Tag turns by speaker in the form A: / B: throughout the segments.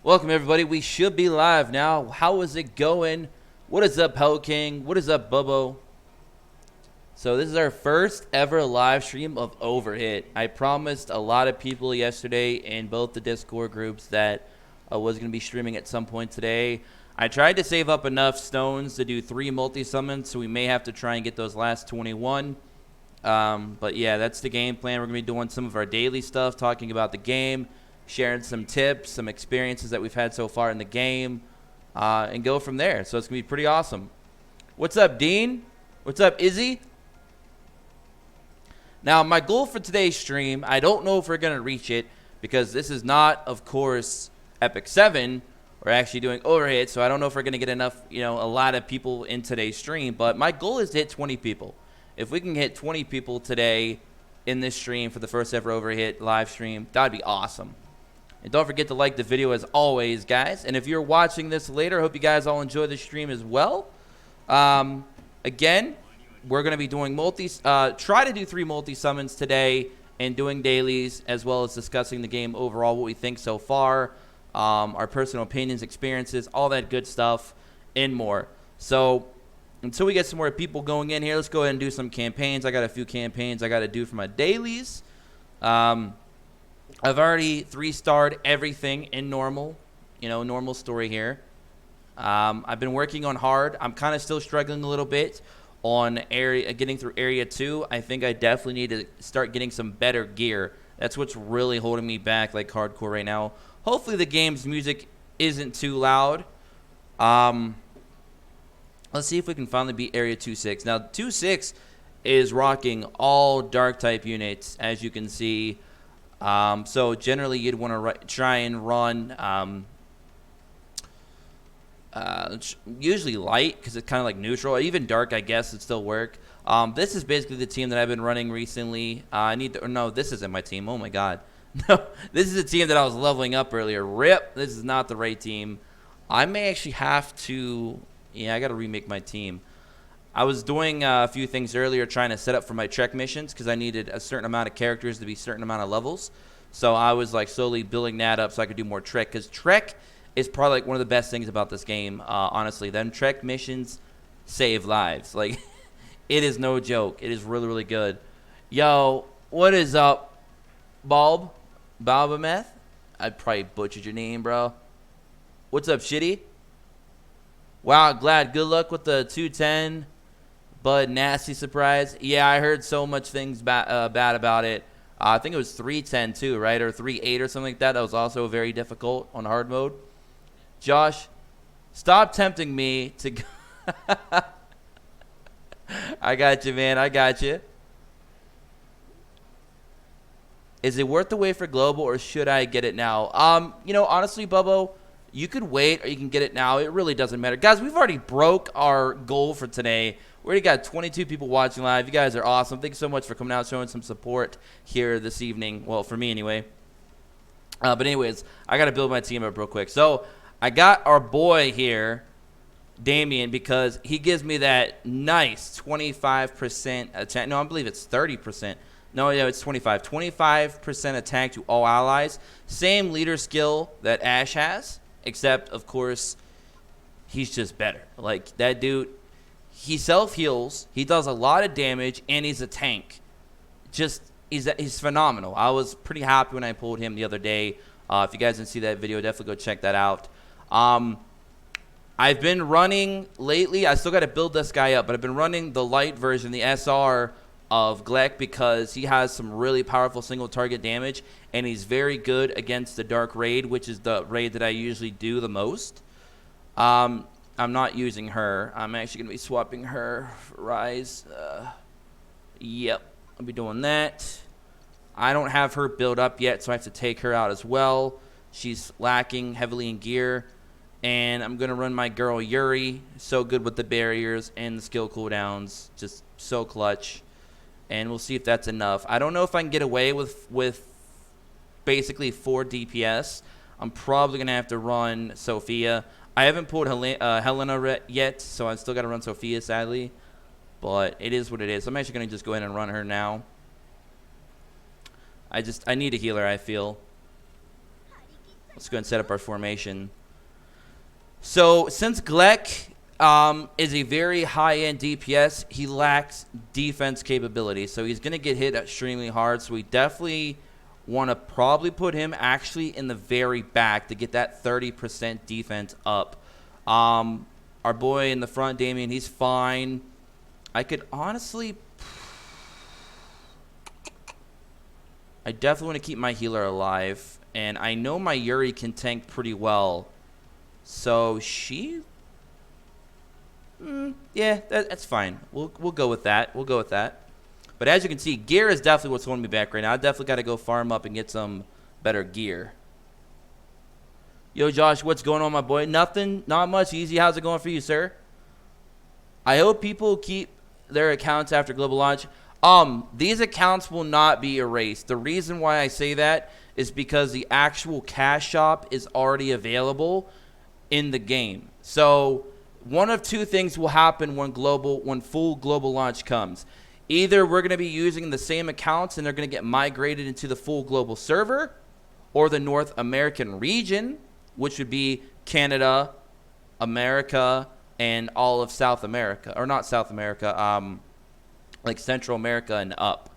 A: Welcome, everybody. We should be live now. How is it going? What is up, Hell King? What is up, Bubbo? So this is our first ever live stream of Overhit. I promised a lot of people yesterday in both the Discord groups that I was going to be streaming at some point today. I tried to save up enough stones to do 3 multi-summons, so we may have to try and get those last 21. But yeah, that's the game plan. We're going to be doing some of our daily stuff, talking about the game, sharing some tips, some experiences that we've had so far in the game, and go from there. So it's going to be pretty awesome. What's up, Dean? What's up, Izzy? Now, my goal for today's stream, I don't know if we're going to reach it because this is not, of course, Epic 7. We're actually doing Overhit, so I don't know if we're going to get enough, a lot of people in today's stream. But my goal is to hit 20 people. If we can hit 20 people today in this stream for the first ever Overhit live stream, that would be awesome. And don't forget to like the video as always, guys. And if you're watching this later, I hope you guys all enjoy the stream as well. Again, we're going to be doing try to do 3 multi-summons today and doing dailies, as well as discussing the game overall, what we think so far, our personal opinions, experiences, all that good stuff, and more. So until we get some more people going in here, let's go ahead and do some campaigns. I got a few campaigns I got to do for my dailies. I've already 3-starred everything in normal, normal story here. I've been working on hard. I'm kind of still struggling a little bit on getting through area 2. I think I definitely need to start getting some better gear. That's what's really holding me back like hardcore right now. Hopefully the game's music isn't too loud. Let's see if we can finally beat area 2-6. Now 2-6 is rocking all dark type units, as you can see. So generally you'd want to try and run usually light, because it's kind of like neutral. Even dark, I guess, would still work. This is basically the team that I've been running recently. No, this isn't my team. Oh my god. No, this is a team that I was leveling up earlier. RIP, this is not the right team. I may actually have to, I got to remake my team. I was doing a few things earlier trying to set up for my Trek missions, because I needed a certain amount of characters to be a certain amount of levels. So I was like slowly building that up so I could do more Trek, because Trek is probably like one of the best things about this game, honestly. Them Trek missions save lives. Like, it is no joke. It is really, really good. Yo, what is up, Balbameth? I probably butchered your name, bro. What's up, Shitty? Wow, glad. Good luck with the 210. But nasty surprise. Yeah, I heard so much things bad about it. I think it was 310 too, right? Or 38 or something like that. That was also very difficult on hard mode. Josh, stop tempting me to go. I got you, man. I got you. Is it worth the wait for global, or should I get it now? Honestly, Bubbo, you could wait or you can get it now. It really doesn't matter. Guys, we've already broke our goal for today. We already got 22 people watching live. You guys are awesome. Thanks so much for coming out, showing some support here this evening. Well, for me anyway. But anyways, I got to build my team up real quick. So I got our boy here, Damien, because he gives me that nice 25% attack. No, I believe it's 30%. No, yeah, it's 25. 25% attack to all allies. Same leader skill that Ash has, except, of course, he's just better. Like, that dude, he self-heals, he does a lot of damage, and he's a tank. He's phenomenal. I was pretty happy when I pulled him the other day. If you guys didn't see that video, definitely go check that out. I've been running lately. I still got to build this guy up, but I've been running the light version, the SR of Gleck, because he has some really powerful single target damage, and he's very good against the Dark Raid, which is the raid that I usually do the most. I'm not using her. I'm actually going to be swapping her for Rise. Yep, I'll be doing that. I don't have her built up yet, so I have to take her out as well. She's lacking heavily in gear. And I'm going to run my girl Yuri. So good with the barriers and the skill cooldowns. Just so clutch. And we'll see if that's enough. I don't know if I can get away with basically 4 DPS. I'm probably going to have to run Sophia. I haven't pulled Helena yet, so I still got to run Sophia, sadly. But it is what it is. I'm actually going to just go ahead and run her now. I need a healer, I feel. Let's go and set up our formation. So since Gleck is a very high-end DPS, he lacks defense capability. So he's going to get hit extremely hard. So we definitely want to probably put him actually in the very back to get that 30% defense up. Our boy in the front, Damien, he's fine. I could honestly... I definitely want to keep my healer alive. And I know my Yuri can tank pretty well. So she... yeah, that's fine. We'll go with that. We'll go with that. But as you can see, gear is definitely what's holding me back right now. I definitely got to go farm up and get some better gear. Yo, Josh, what's going on, my boy? Nothing. Not much. Easy. How's it going for you, sir? I hope people keep their accounts after global launch. These accounts will not be erased. The reason why I say that is because the actual cash shop is already available in the game. So one of two things will happen when full global launch comes. Either we're going to be using the same accounts and they're going to get migrated into the full global server, or the North American region, which would be Canada, America, and all of South America. Or not South America, like Central America and up.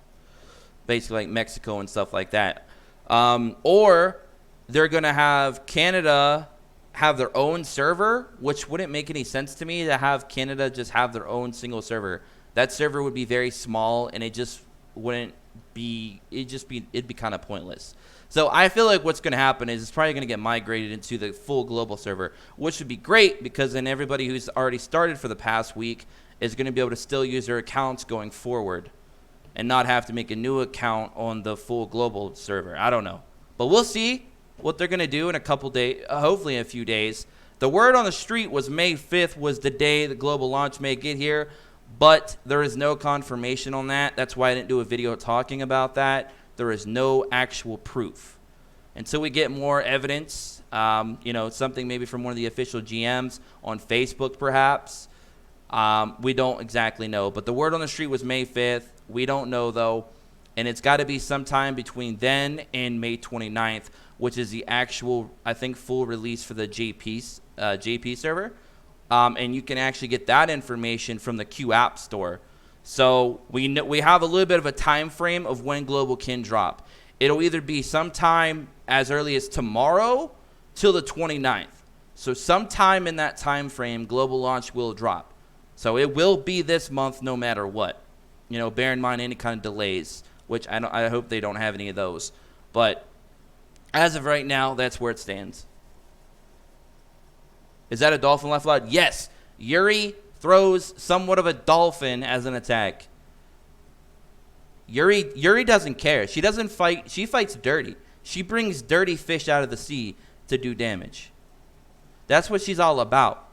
A: Basically like Mexico and stuff like that. Or they're going to have Canada have their own server, which wouldn't make any sense to me to have Canada just have their own single server. That server would be very small, and it just wouldn't be, it'd be kind of pointless. So I feel like what's going to happen is it's probably going to get migrated into the full global server, which would be great because then everybody who's already started for the past week is going to be able to still use their accounts going forward and not have to make a new account on the full global server. I don't know. But we'll see what they're going to do in a couple days, hopefully in a few days. The word on the street was May 5th was the day the global launch may get here, but there is no confirmation on that. That's why I didn't do a video talking about that. There is no actual proof. Until we get more evidence, something maybe from one of the official GMs on Facebook perhaps, we don't exactly know. But the word on the street was May 5th. We don't know, though. And it's got to be sometime between then and May 29th, which is the actual, I think, full release for the JP server. And you can actually get that information from the Q App Store. So we have a little bit of a time frame of when global can drop. It'll either be sometime as early as tomorrow till the 29th. So sometime in that time frame, global launch will drop. So it will be this month no matter what. Bear in mind any kind of delays, which I hope they don't have any of those. But as of right now, that's where it stands. Is that a dolphin left out? Yes. Yuri throws somewhat of a dolphin as an attack. Yuri doesn't care. She doesn't fight. She fights dirty. She brings dirty fish out of the sea to do damage. That's what she's all about.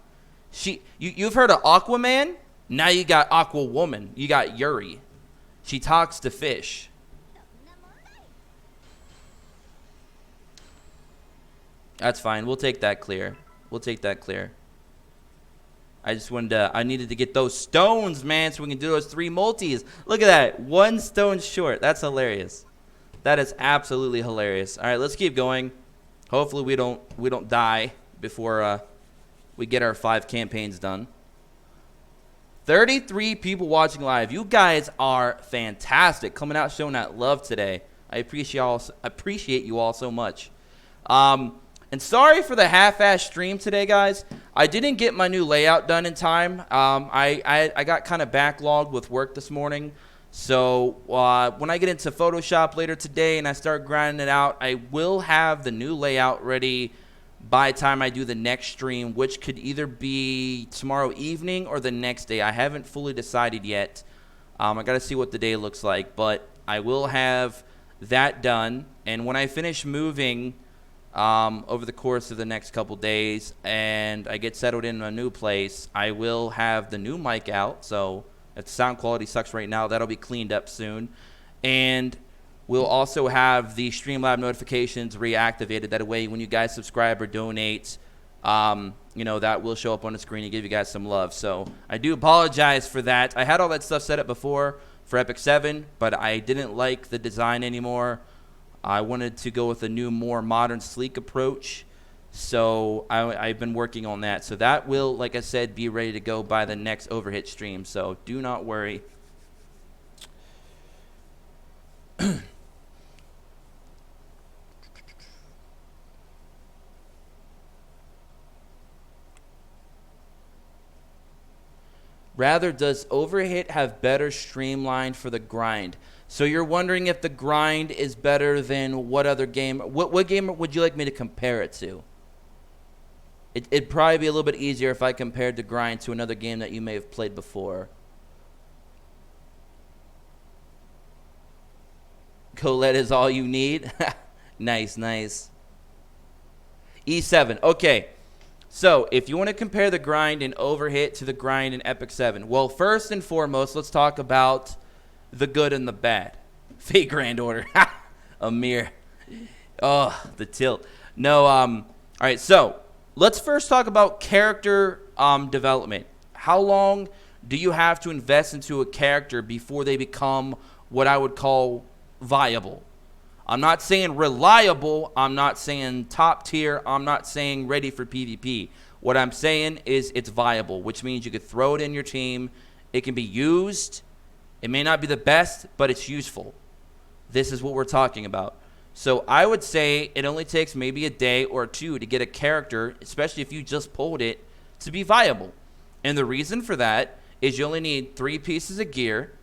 A: You've heard of Aquaman? Now you got Aqua Woman. You got Yuri. She talks to fish. That's fine. We'll take that clear. We'll take that clear. I needed to get those stones, man, so we can do those 3 multis. Look at that. 1 stone short. That's hilarious. That is absolutely hilarious. All right, let's keep going. Hopefully we don't die before we get our 5 campaigns done. 33 people watching live. You guys are fantastic. Coming out showing that love today. I appreciate you all so much. And sorry for the half-ass stream today, guys. I didn't get my new layout done in time. I got kind of backlogged with work this morning. So when I get into Photoshop later today and I start grinding it out, I will have the new layout ready by the time I do the next stream, which could either be tomorrow evening or the next day. I haven't fully decided yet. I got to see what the day looks like, but I will have that done. And when I finish moving over the course of the next couple days and I get settled in a new place, I will have the new mic out. So if the sound quality sucks right now, that'll be cleaned up soon. And we'll also have the Streamlab notifications reactivated. That way, when you guys subscribe or donate, that will show up on the screen and give you guys some love. So I do apologize for that. I had all that stuff set up before for Epic 7, but I didn't like the design anymore. I wanted to go with a new, more modern, sleek approach. So I've been working on that. So that will, like I said, be ready to go by the next Overhit stream. So do not worry. Rather, does Overhit have better streamlined for the grind? So you're wondering if the grind is better than what other game? What game would you like me to compare it to? It'd probably be a little bit easier if I compared the grind to another game that you may have played before. Colette is all you need. Nice, nice. E7. Okay. So, if you want to compare the grind in Overhit to the grind in Epic 7, well, first and foremost, let's talk about the good and the bad. Fate Grand Order. Amir. Oh, the tilt. No, all right, so let's first talk about character development. How long do you have to invest into a character before they become what I would call viable? I'm not saying reliable. I'm not saying top tier. I'm not saying ready for PvP. What I'm saying is it's viable, which means you could throw it in your team. It can be used. It may not be the best, but it's useful. This is what we're talking about. So I would say it only takes maybe a day or two to get a character, especially if you just pulled it, to be viable. And the reason for that is you only need 3 pieces of gear.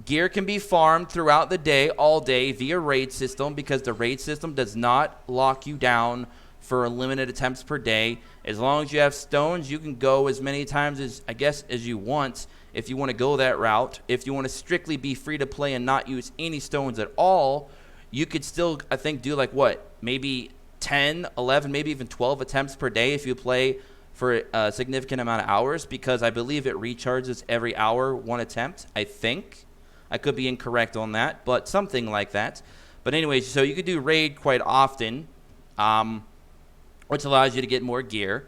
A: Gear can be farmed throughout the day, all day, via raid system, because the raid system does not lock you down for limited attempts per day. As long as you have stones, you can go as many times as, I guess, as you want if you want to go that route. If you want to strictly be free to play and not use any stones at all, you could still, I think, do like what? Maybe 10, 11, maybe even 12 attempts per day if you play for a significant amount of hours, because I believe it recharges every hour 1 attempt, I think. I could be incorrect on that, but something like that. But anyways, so you could do raid quite often, which allows you to get more gear.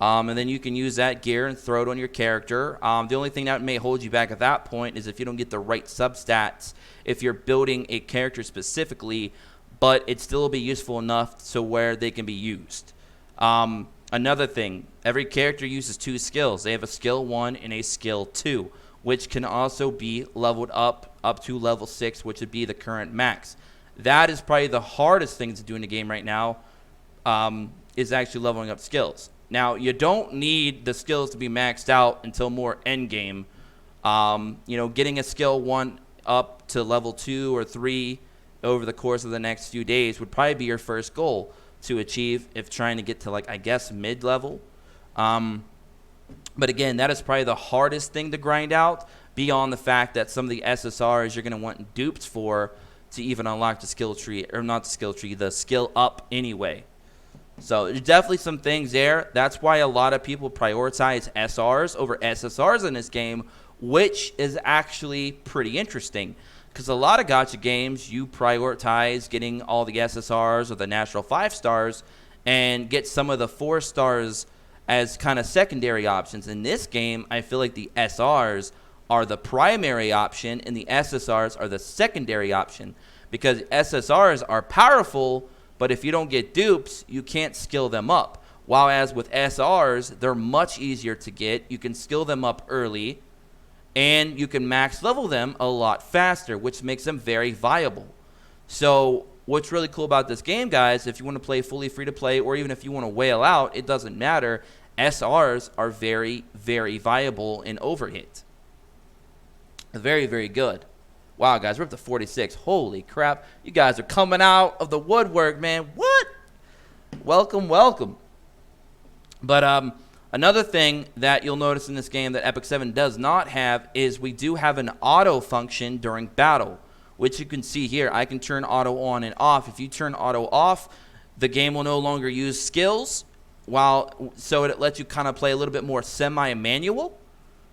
A: And then you can use that gear and throw it on your character. The only thing that may hold you back at that point is if you don't get the right substats, if you're building a character specifically, but it still will be useful enough to where they can be used. Another thing, every character uses 2 skills. They have a skill 1 and a skill 2. Which can also be leveled up to level 6, which would be the current max. That is probably the hardest thing to do in the game right now, is actually leveling up skills. Now, you don't need the skills to be maxed out until more end game. Getting a skill 1 up to level 2 or 3 over the course of the next few days would probably be your first goal to achieve if trying to get to, like, I guess, mid-level. But again, that is probably the hardest thing to grind out, beyond the fact that some of the SSRs you're going to want dupes for to even unlock the skill tree, or not the skill tree, the skill up anyway. So there's definitely some things there. That's why a lot of people prioritize SRs over SSRs in this game, which is actually pretty interesting. Because a lot of gacha games, you prioritize getting all the SSRs or the natural 5 stars and get some of the 4 stars as kind of secondary options. In this game, I feel like the SRs are the primary option and the SSRs are the secondary option, because SSRs are powerful, but if you don't get dupes, you can't skill them up. While as with SRs, they're much easier to get. You can skill them up early, and you can max level them a lot faster, which makes them very viable. So what's really cool about this game, guys, if you want to play fully free to play, or even if you want to whale out, it doesn't matter. SRs are very, very viable in Overhit. Very, very good. Wow, guys, we're up to 46. Holy crap. You guys are coming out of the woodwork, man. What? Welcome, welcome. But another thing that you'll notice in this game that Epic 7 does not have is we do have an auto function during battle, which you can see here. I can turn auto on and off. If you turn auto off, the game will no longer use skills, so it lets you kind of play a little bit more semi-manual.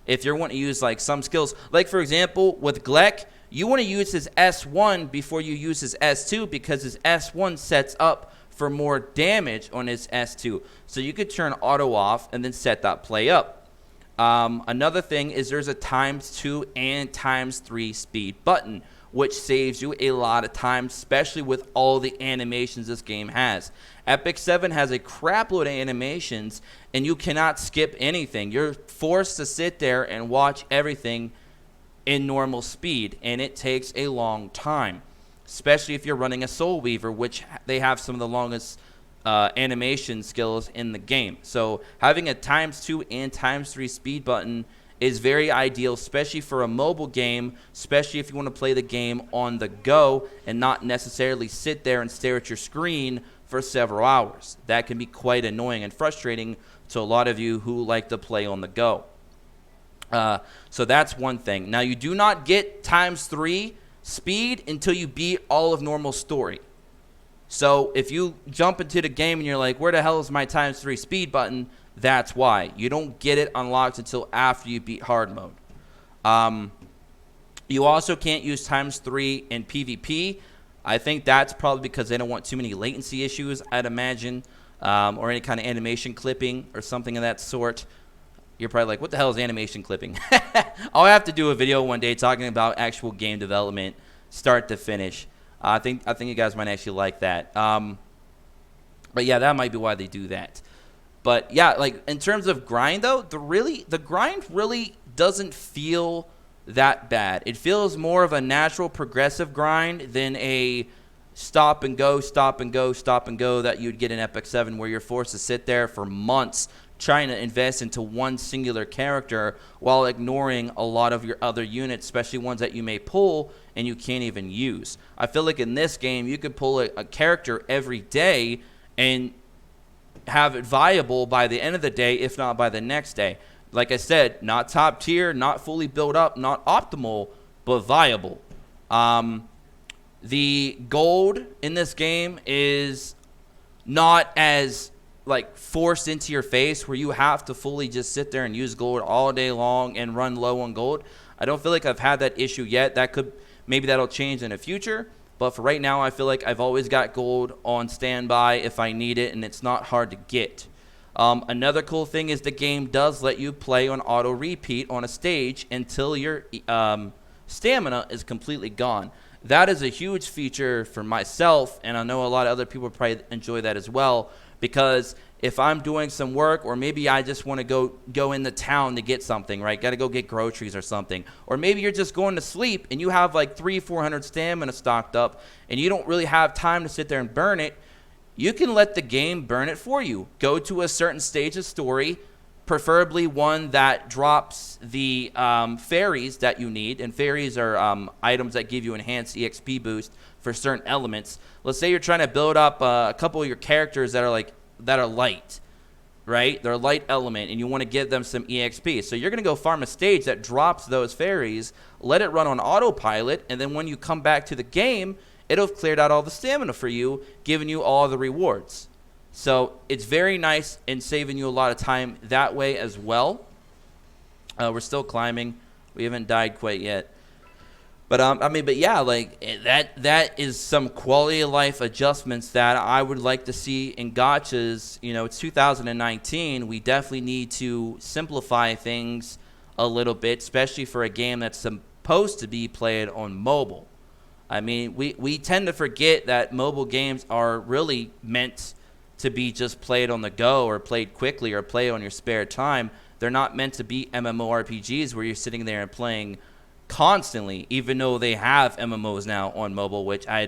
A: If you're wanting to use like some skills, like for example with Gleck, you want to use his S1 before you use his S2, because his S1 sets up for more damage on his S2. So you could turn auto off and then set that play up. Another thing is there's a ×2 and ×3 speed button, which saves you a lot of time, especially with all the animations this game has. Epic 7 has a crap load of animations, and you cannot skip anything. You're forced to sit there and watch everything in normal speed, and it takes a long time, especially if you're running a Soul Weaver, which they have some of the longest animation skills in the game. So having a ×2 and ×3 speed button is very ideal, especially for a mobile game, especially if you want to play the game on the go and not necessarily sit there and stare at your screen for several hours. That can be quite annoying and frustrating to a lot of you who like to play on the go. So that's one thing. Now, you do not get ×3 speed until you beat all of normal story. So if you jump into the game and you're like, where the hell is my ×3 speed button? That's why. You don't get it unlocked until after you beat hard mode. You also can't use ×3 in PvP. I think that's probably because they don't want too many latency issues, I'd imagine, or any kind of animation clipping or something of that sort. You're probably like, what the hell is animation clipping? I'll have to do a video one day talking about actual game development, start to finish. I think you guys might actually like that. But yeah, that might be why they do that. But yeah, like in terms of grind though, the grind really doesn't feel that bad. It feels more of a natural progressive grind than a stop and go that you'd get in Epic 7, where you're forced to sit there for months trying to invest into one singular character while ignoring a lot of your other units, especially ones that you may pull and you can't even use. I feel like in this game, you could pull a character every day and have it viable by the end of the day, if not by the next day. Like I said, not top tier, not fully built up, not optimal, but viable. The gold in this game is not as like forced into your face where you have to fully just sit there and use gold all day long and run low on gold. I don't feel like I've had that issue yet. Maybe that'll change in the future. But for right now, I feel like I've always got gold on standby if I need it, and it's not hard to get. Another cool thing is the game does let you play on auto repeat on a stage until your stamina is completely gone. That is a huge feature for myself, and I know a lot of other people probably enjoy that as well, because if I'm doing some work, or maybe I just want to go into town to get something, right? Got to go get groceries or something. Or maybe you're just going to sleep and you have like 300-400 stamina stocked up and you don't really have time to sit there and burn it. You can let the game burn it for you. Go to a certain stage of story, preferably one that drops the fairies that you need. And fairies are items that give you enhanced EXP boost for certain elements. Let's say you're trying to build up a couple of your characters that are light, right? They're a light element, and you want to give them some EXP. So you're going to go farm a stage that drops those fairies, let it run on autopilot, and then when you come back to the game, it'll have cleared out all the stamina for you, giving you all the rewards. So it's very nice and saving you a lot of time that way as well. We're still climbing. We haven't died quite yet. But yeah, like that is some quality of life adjustments that I would like to see in gachas. You know, it's 2019. We definitely need to simplify things a little bit, especially for a game that's supposed to be played on mobile. I mean, we tend to forget that mobile games are really meant to be just played on the go or played quickly or play on your spare time. They're not meant to be MMORPGs where you're sitting there and playing constantly, even though they have MMOs now on mobile, which I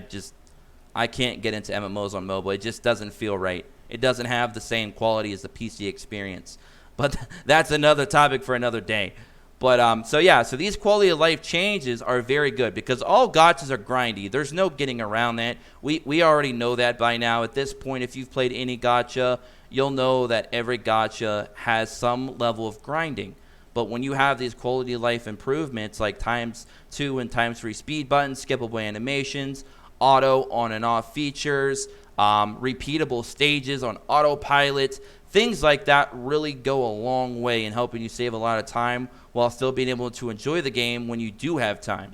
A: can't get into MMOs on mobile. It just doesn't feel right. It doesn't have the same quality as the PC experience. But that's another topic for another day. But so these quality of life changes are very good because all gachas are grindy. There's no getting around that. We already know that by now. At this point, if you've played any gacha, you'll know that every gacha has some level of grinding. But when you have these quality of life improvements like ×2 and ×3 speed buttons, skippable animations, auto on and off features, repeatable stages on autopilot, things like that really go a long way in helping you save a lot of time while still being able to enjoy the game when you do have time.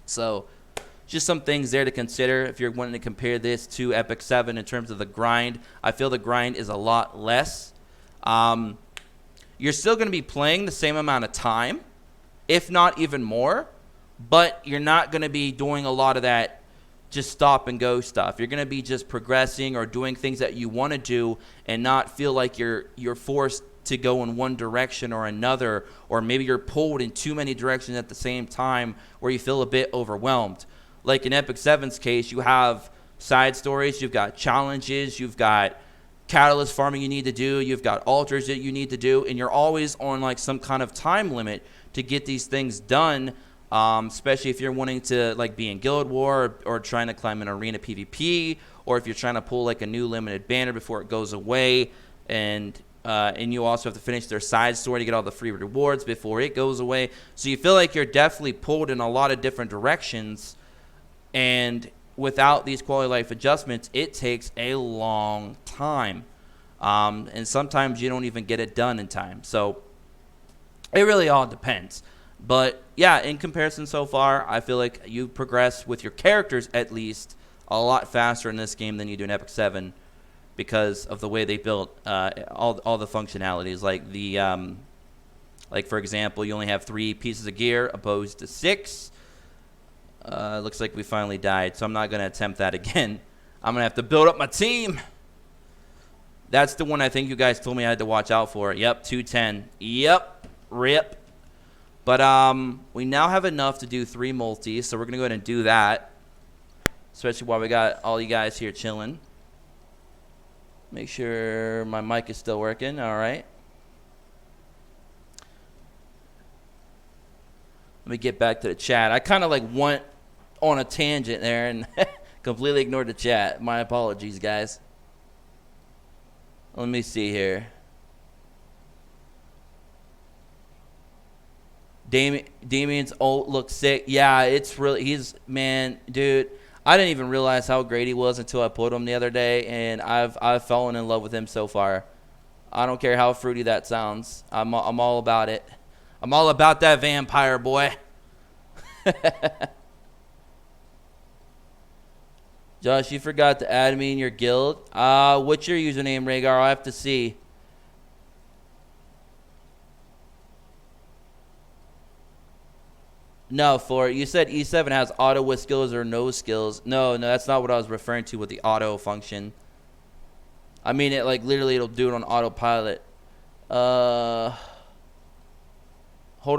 A: So just some things there to consider if you're wanting to compare this to Epic 7 in terms of the grind. I feel the grind is a lot less. You're still going to be playing the same amount of time, if not even more, but you're not going to be doing a lot of that just stop and go stuff. You're going to be just progressing or doing things that you want to do and not feel like you're forced to go in one direction or another, or maybe you're pulled in too many directions at the same time where you feel a bit overwhelmed. Like in Epic 7's case, you have side stories, you've got challenges, you've got catalyst farming you need to do, you've got altars that you need to do, and you're always on like some kind of time limit to get these things done, especially if you're wanting to like be in Guild War or trying to climb an arena PvP, or if you're trying to pull like a new limited banner before it goes away, and you also have to finish their side story to get all the free rewards before it goes away. So you feel like you're definitely pulled in a lot of different directions, and without these quality of life adjustments, it takes a long time. And sometimes you don't even get it done in time. So it really all depends. But yeah, in comparison so far, I feel like you progress with your characters at least a lot faster in this game than you do in Epic 7, because of the way they built all the functionalities. Like like for example, you only have 3 pieces of gear opposed to 6. Looks like we finally died, so I'm not going to attempt that again. I'm going to have to build up my team. That's the one I think you guys told me I had to watch out for. Yep, 210. Yep, rip. But we now have enough to do 3 multis, so we're going to go ahead and do that, especially while we got all you guys here chilling. Make sure my mic is still working. All right. Let me get back to the chat. I kind of like went on a tangent there and completely ignored the chat. My apologies, guys. Let me see here. Damien's ult looks sick. Yeah, it's really, man, dude. I didn't even realize how great he was until I put him the other day, and I've fallen in love with him so far. I don't care how fruity that sounds. I'm all about it. I'm all about that vampire, boy. Josh, you forgot to add me in your guild. What's your username, Rhaegar? I'll have to see. No, for you said E7 has auto with skills or no skills. No, that's not what I was referring to with the auto function. I mean, it like literally it'll do it on autopilot. Hold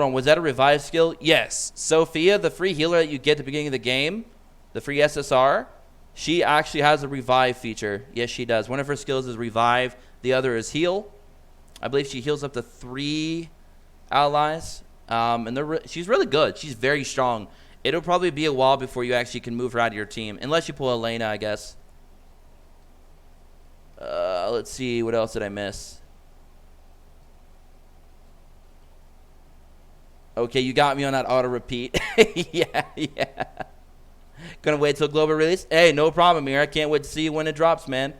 A: on, was that a revive skill? Yes. Sophia, the free healer that you get at the beginning of the game, the free SSR, she actually has a revive feature. Yes, she does. One of her skills is revive. The other is heal. I believe she heals up to 3 allies. And she's really good. She's very strong. It'll probably be a while before you actually can move her out of your team, unless you pull Elena, I guess. Let's see. What else did I miss? Okay, you got me on that auto repeat. yeah. Gonna wait till global release? Hey, no problem here. I can't wait to see you when it drops, man.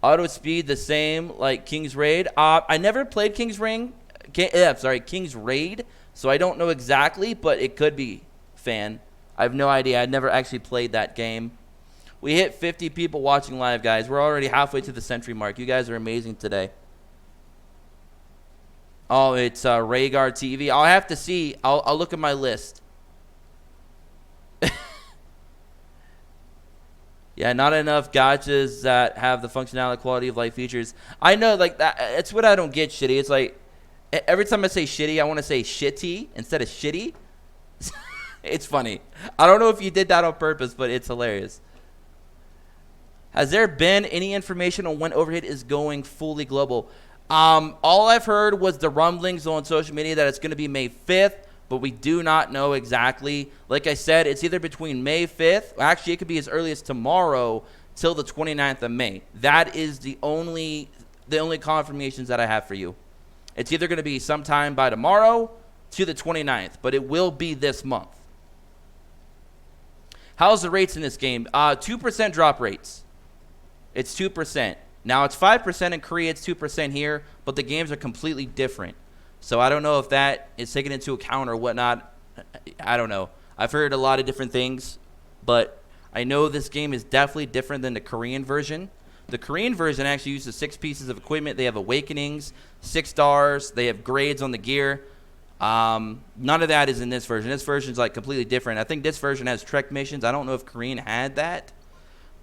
A: Auto speed the same like King's Raid. I never played King's Ring. King's Raid. So I don't know exactly, but it could be fan. I have no idea. I've never actually played that game. We hit 50 people watching live, guys. We're already halfway to the century mark. You guys are amazing today. Oh, it's Rhaegar TV. I'll have to see. I'll look at my list. Yeah, not enough gachas that have the functionality, quality of life features. I know, like that. It's what I don't get, Shitty. It's like every time I say shitty, I want to say shitty instead of shitty. It's funny. I don't know if you did that on purpose, but it's hilarious. Has there been any information on when Overhit is going fully global? All I've heard was the rumblings on social media that it's going to be May 5th, but we do not know exactly. Like I said, it's either between May 5th, actually it could be as early as tomorrow till the 29th of May. That is the only confirmations that I have for you. It's either going to be sometime by tomorrow to the 29th, but it will be this month. How's the rates in this game? 2% drop rates. It's 2%. Now, it's 5% in Korea, it's 2% here, but the games are completely different. So I don't know if that is taken into account or whatnot. I don't know. I've heard a lot of different things, but I know this game is definitely different than the Korean version. The Korean version actually uses 6 pieces of equipment. They have awakenings, 6 stars. They have grades on the gear. None of that is in this version. This version is like completely different. I think this version has Trek missions. I don't know if Korean had that.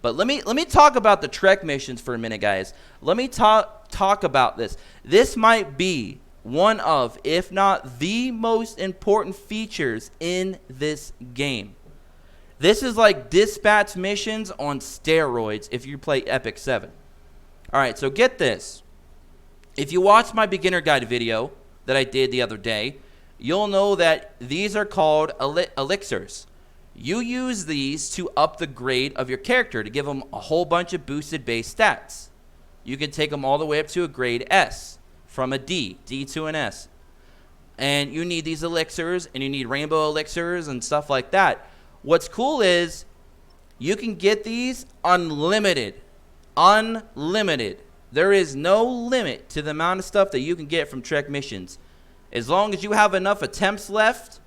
A: But let me talk about the Trek missions for a minute, guys. Let me talk about this. This might be one of, if not the most important features in this game. This is like dispatch missions on steroids if you play Epic 7. All right, so get this. If you watch my beginner guide video that I did the other day, you'll know that these are called elixirs. You use these to up the grade of your character, to give them a whole bunch of boosted base stats. You can take them all the way up to a grade S, from a D to an S. And you need these elixirs, and you need rainbow elixirs and stuff like that. What's cool is you can get these unlimited. Unlimited. There is no limit to the amount of stuff that you can get from Trek missions. As long as you have enough attempts left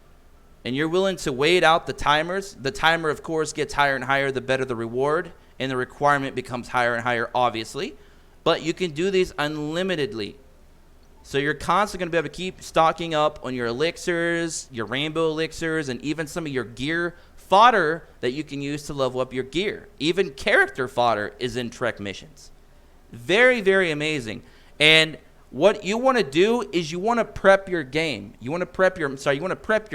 A: and you're willing to wait out the timers, the timer, of course, gets higher and higher the better the reward, and the requirement becomes higher and higher, obviously. But you can do these unlimitedly. So you're constantly going to be able to keep stocking up on your elixirs, your rainbow elixirs, and even some of your gear fodder that you can use to level up your gear. Even character fodder is in Trek missions. Very, very amazing. And what you want to do is you want to prep your game. You want to prep your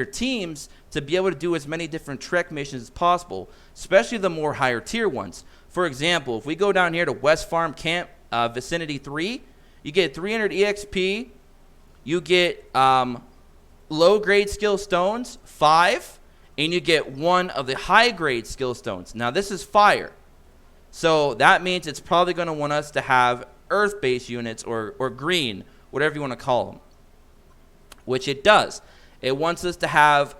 A: teams to be able to do as many different Trek missions as possible, especially the more higher tier ones. For example, if we go down here to West Farm Camp Vicinity 3, you get 300 EXP, you get low grade skill stones, 5, and you get 1 of the high grade skill stones. Now this is fire. So that means it's probably going to want us to have earth-based units or green, whatever you want to call them, which it does. It wants us to have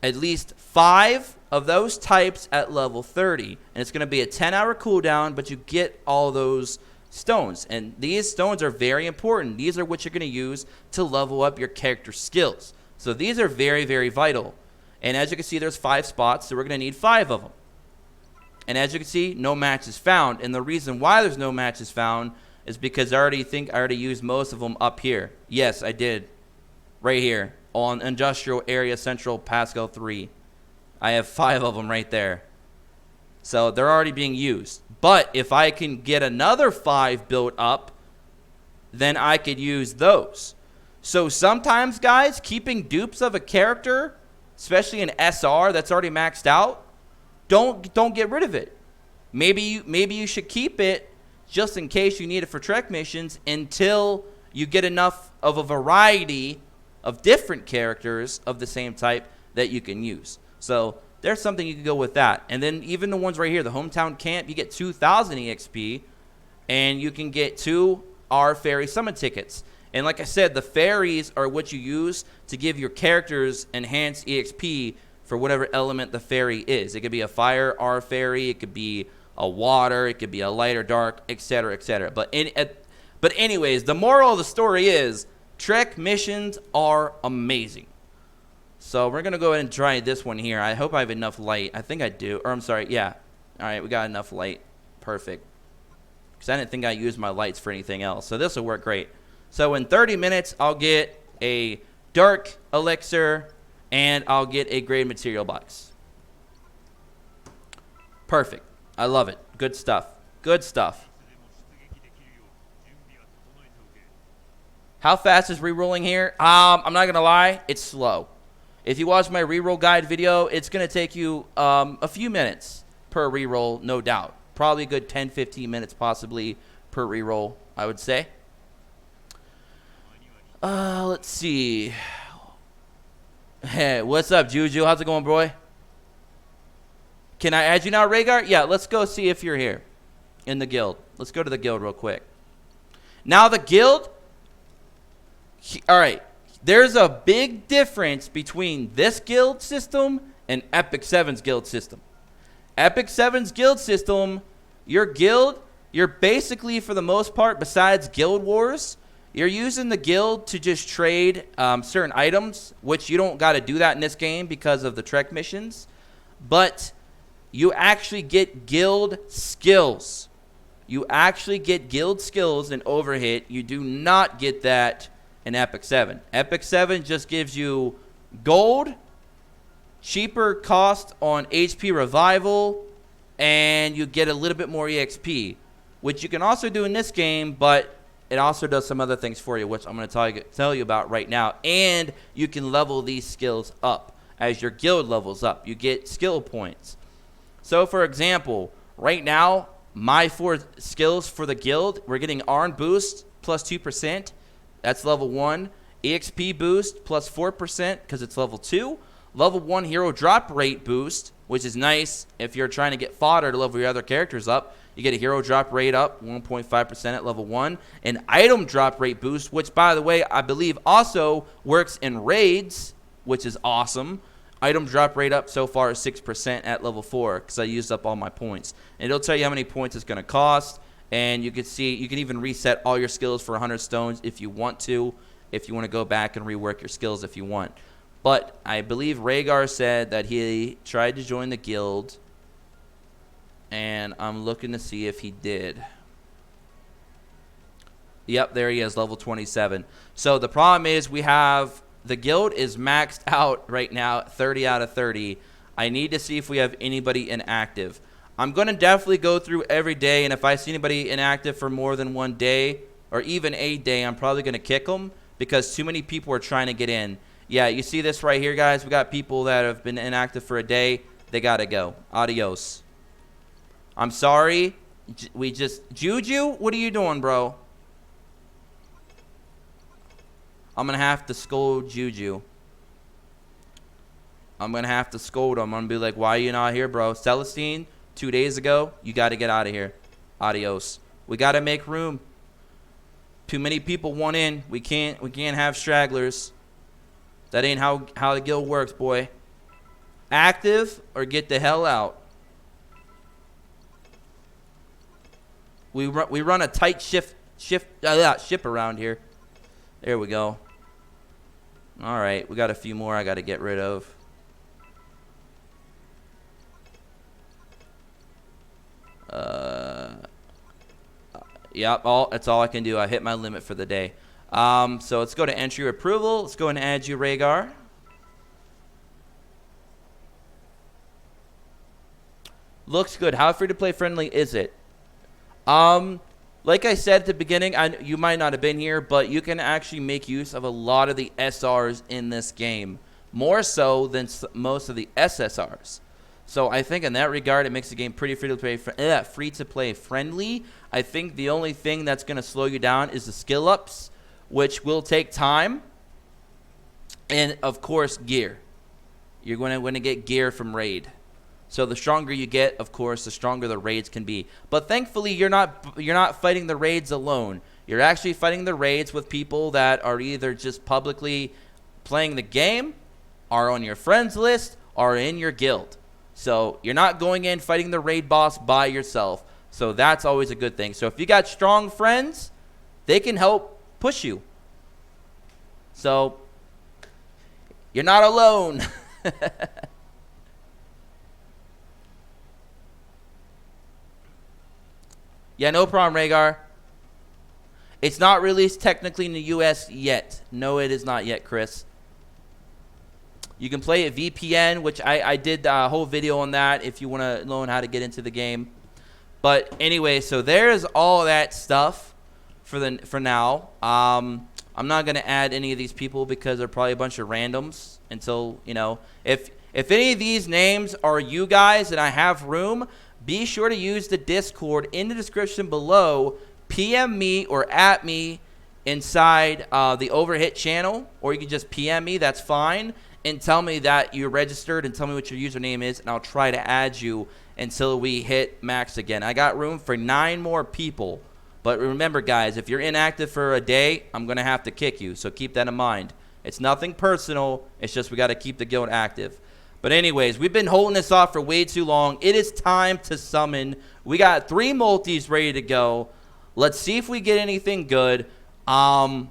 A: at least 5 of those types at level 30, and it's going to be a 10-hour cooldown, but you get all those stones, and these stones are very important. These are what you're going to use to level up your character skills. So these are very, very vital, and as you can see, there's 5 spots, so we're going to need 5 of them. And as you can see, no match is found, and the reason why there's no matches found is because I already used most of them up here. Yes, I did. Right here on Industrial Area Central Pascal 3. I have 5 of them right there. So they're already being used. But if I can get another 5 built up, then I could use those. So sometimes, guys, keeping dupes of a character, especially an SR that's already maxed out, don't get rid of it. Maybe you should keep it just in case you need it for Trek missions until you get enough of a variety of different characters of the same type that you can use. So there's something you can go with that. And then even the ones right here, the hometown camp, you get 2,000 EXP, and you can get 2 R Ferry Summon tickets. And like I said, the ferries are what you use to give your characters enhanced EXP for whatever element the ferry is. It could be a fire R Ferry, it could be a water, it could be a light or dark, etc., etc. But anyways, the moral of the story is Trek missions are amazing. So we're going to go ahead and try this one here. I hope I have enough light. I think I do. Or I'm sorry, yeah. All right, we got enough light. Perfect. Because I didn't think I used my lights for anything else. So this will work great. So in 30 minutes, I'll get a dark elixir, and I'll get a grade material box. Perfect. I love it. Good stuff. Good stuff. How fast is re-rolling here? I'm not going to lie. It's slow. If you watch my re-roll guide video, it's going to take you a few minutes per re-roll, no doubt. Probably a good 10, 15 minutes possibly per re-roll, I would say. Let's see. Hey, what's up, Juju? How's it going, boy? Can I add you now, Rhaegar? Yeah, let's go see if you're here in the guild. Let's go to the guild real quick. Now the guild, all right, there's a big difference between this guild system and Epic 7's guild system. Epic 7's guild system, your guild, you're basically, for the most part, besides Guild Wars, you're using the guild to just trade certain items, which you don't got to do that in this game because of the Trek missions. But you actually get guild skills. You actually get guild skills in Overhit. You do not get that and Epic 7. Epic 7 just gives you gold, cheaper cost on HP revival, and you get a little bit more EXP, which you can also do in this game, but it also does some other things for you, which I'm going to tell you about right now. And you can level these skills up. As your guild levels up, you get skill points. So, for example, right now, my 4 skills for the guild, we're getting Arn Boost plus 2%. That's level 1. EXP Boost plus 4% because it's level 2. Level 1 Hero Drop Rate Boost, which is nice if you're trying to get fodder to level your other characters up. You get a hero drop rate up 1.5% at level 1. An item drop rate boost, which, by the way, I believe also works in raids, which is awesome. Item drop rate up so far is 6% at level 4 because I used up all my points. And it'll tell you how many points it's going to cost. And you can see, you can even reset all your skills for 100 stones if you want to go back and rework your skills if you want. But I believe Rhaegar said that he tried to join the guild, and I'm looking to see if he did. Yep, there he is, level 27. So the problem is we have the guild is maxed out right now, 30 out of 30. I need to see if we have anybody inactive. I'm going to definitely go through every day, and if I see anybody inactive for more than one day or even a day, I'm probably going to kick them because too many people are trying to get in. Yeah, you see this right here, guys? We got people that have been inactive for a day. They got to go. Adios. I'm sorry. Juju, what are you doing, bro? I'm going to have to scold Juju. I'm going to have to scold him. I'm going to be like, why are you not here, bro? Celestine, 2 days ago, you got to get out of here. Adios. We got to make room. Too many people want in. We can't have stragglers. That ain't how the guild works, boy. Active or get the hell out. We run a tight ship around here. There we go. All right, we got a few more I got to get rid of. Yep, that's all I can do. I hit my limit for the day. So let's go to entry approval. Let's go and add you, Rhaegar. Looks good. How free to play friendly is it? Like I said at the beginning, you might not have been here, but you can actually make use of a lot of the SRs in this game, more so than most of the SSRs. So I think in that regard, it makes the game pretty free to play friendly. I think the only thing that's going to slow you down is the skill ups, which will take time, and of course gear. You're going to get gear from raid. So the stronger you get, of course, the stronger the raids can be. But thankfully, you're not fighting the raids alone. You're actually fighting the raids with people that are either just publicly playing the game, are on your friends list, or in your guild. So you're not going in fighting the raid boss by yourself. So that's always a good thing. So if you got strong friends, they can help push you. So you're not alone. Yeah, no problem, Rhaegar. It's not released technically in the US yet. No, it is not yet, Chris. You can play it VPN, which I did a whole video on that if you want to learn how to get into the game. But anyway, so there's all that stuff for now. I'm not going to add any of these people because they're probably a bunch of randoms until, if any of these names are you guys and I have room, be sure to use the Discord in the description below. PM me or at me inside the OVERHIT channel, or you can just PM me, that's fine, and tell me that you're registered and tell me what your username is, and I'll try to add you until we hit max again. I got room for 9 more people. But remember, guys, if you're inactive for a day, I'm going to have to kick you, so keep that in mind. It's nothing personal. It's just we got to keep the guild active. But anyways, we've been holding this off for way too long. It is time to summon. We got 3 multis ready to go. Let's see if we get anything good. Let's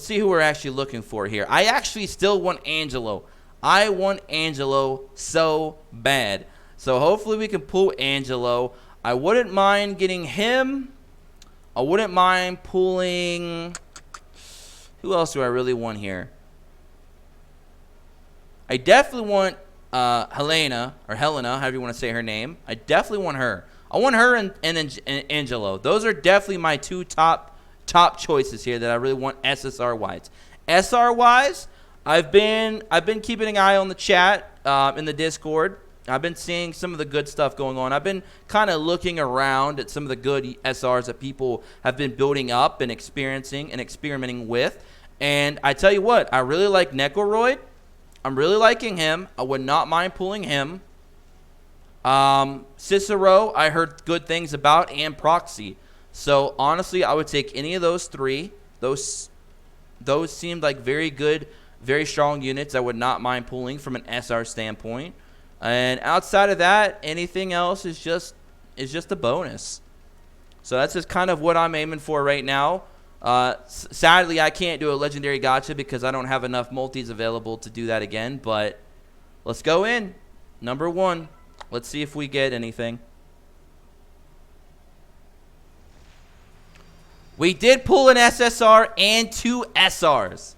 A: see who we're actually looking for here. I actually still want Angelo. I want Angelo so bad. So hopefully we can pull Angelo. I wouldn't mind getting him. I wouldn't mind pulling... Who else do I really want here? I definitely want Helena, however you want to say her name. I definitely want her. I want her and Angelo. Those are definitely my two top choices here that I really want SSR wise. SR wise, I've been keeping an eye on the chat in the Discord. I've been seeing some of the good stuff going on. I've been kind of looking around at some of the good SRs that people have been building up and experiencing and experimenting with. And I tell you what, I really like Necroroid. I'm really liking him. I would not mind pulling him. Cicero, I heard good things about, and Proxy. So honestly, I would take any of those three. Those seemed like very good, very strong units. I would not mind pulling from an SR standpoint. And outside of that, anything else is just a bonus. So that's just kind of what I'm aiming for right now. Sadly, I can't do a legendary gacha because I don't have enough multis available to do that again. But let's go in. Number 1. Let's see if we get anything. We did pull an SSR and 2 SRs.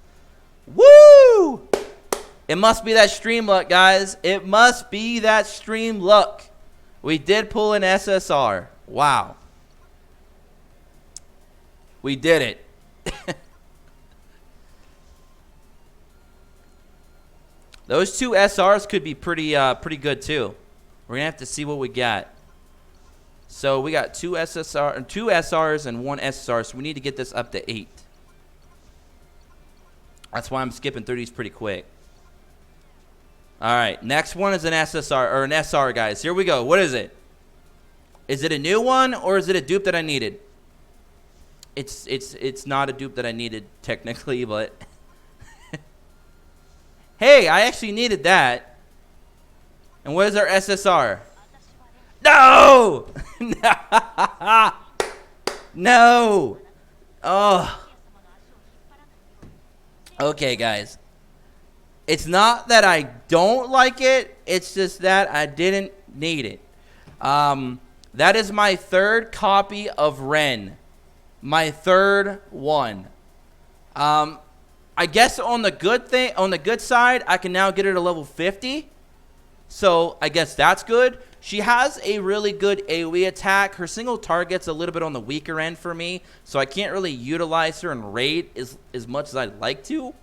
A: Woo! It must be that stream luck, guys. It must be that stream luck. We did pull an SSR. Wow. We did it. Those 2 SRs could be pretty good too. We're gonna have to see what we got. So we got 2 SRs and 1 SSR. So we need to get this up to 8. That's why I'm skipping through these pretty quick. All right, next one is an SSR or an SR, guys. Here we go. What is it? Is it a new one or is it a dupe that I needed? It's not a dupe that I needed technically, but hey, I actually needed that. And what is our SSR? No! No! Oh. Okay, guys. It's not that I don't like it. It's just that I didn't need it. That is my 3rd copy of Ren. My 3rd one. I guess on the good side, I can now get her to level 50. So I guess that's good. She has a really good AoE attack. Her single target's a little bit on the weaker end for me, so I can't really utilize her in raid as much as I'd like to.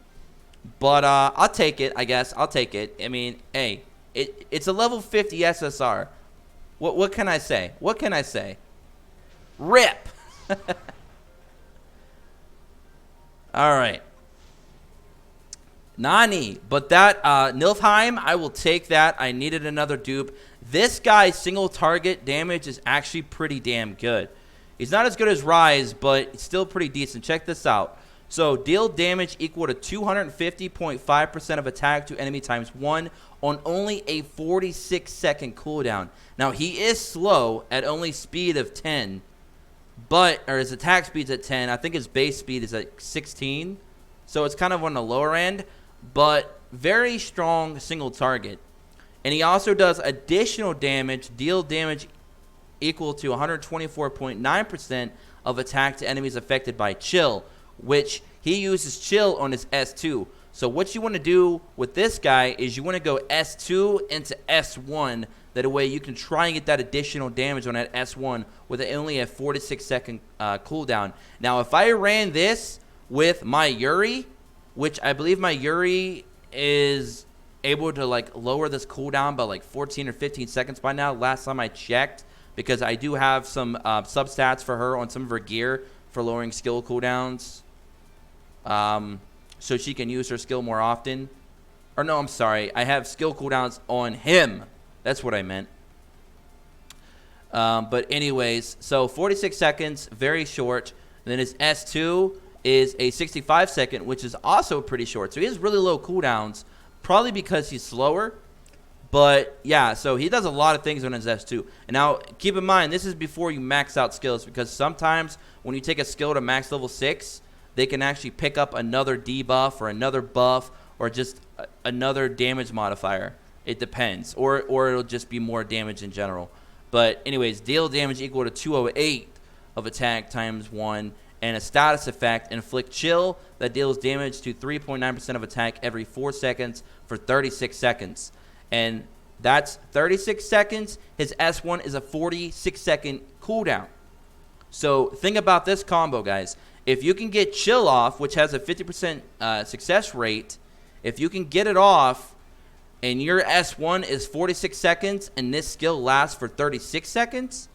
A: But I'll take it, I guess. I'll take it. I mean, hey, it's a level 50 SSR. What can I say? What can I say? RIP! All right. Nani. But that, Nilfheim, I will take that. I needed another dupe. This guy's single target damage is actually pretty damn good. He's not as good as Rise, but it's still pretty decent. Check this out. So, deal damage equal to 250.5% of attack to enemy times 1 on only a 46-second cooldown. Now, he is slow at only speed of 10, or his attack speed's at 10. I think his base speed is at 16, so it's kind of on the lower end, but very strong single target. And he also does additional damage, deal damage equal to 124.9% of attack to enemies affected by chill, which he uses chill on his S2. So what you want to do with this guy is you want to go S2 into S1. That way you can try and get that additional damage on that S1 with only a 46-second cooldown. Now, if I ran this with my Yuri, which I believe my Yuri is able to like lower this cooldown by like 14 or 15 seconds by now, last time I checked, because I do have some substats for her on some of her gear for lowering skill cooldowns, so she can use her skill more often. Or no, I'm sorry, I have skill cooldowns on him. That's what I meant. But anyways, so 46 seconds, very short. And then his S2 is a 65 second, which is also pretty short. So he has really low cooldowns, probably because he's slower. But yeah, so he does a lot of things on his S2. And now, keep in mind, this is before you max out skills, because sometimes when you take a skill to max level 6, they can actually pick up another debuff or another buff or just another damage modifier. It depends. Or it'll just be more damage in general. But anyways, deal damage equal to 208 of attack times 1. and a status effect, inflict chill that deals damage to 3.9% of attack every 4 seconds for 36 seconds. And that's 36 seconds. His S1 is a 46-second cooldown. So think about this combo, guys. If you can get chill off, which has a 50% success rate, if you can get it off and your S1 is 46 seconds and this skill lasts for 36 seconds,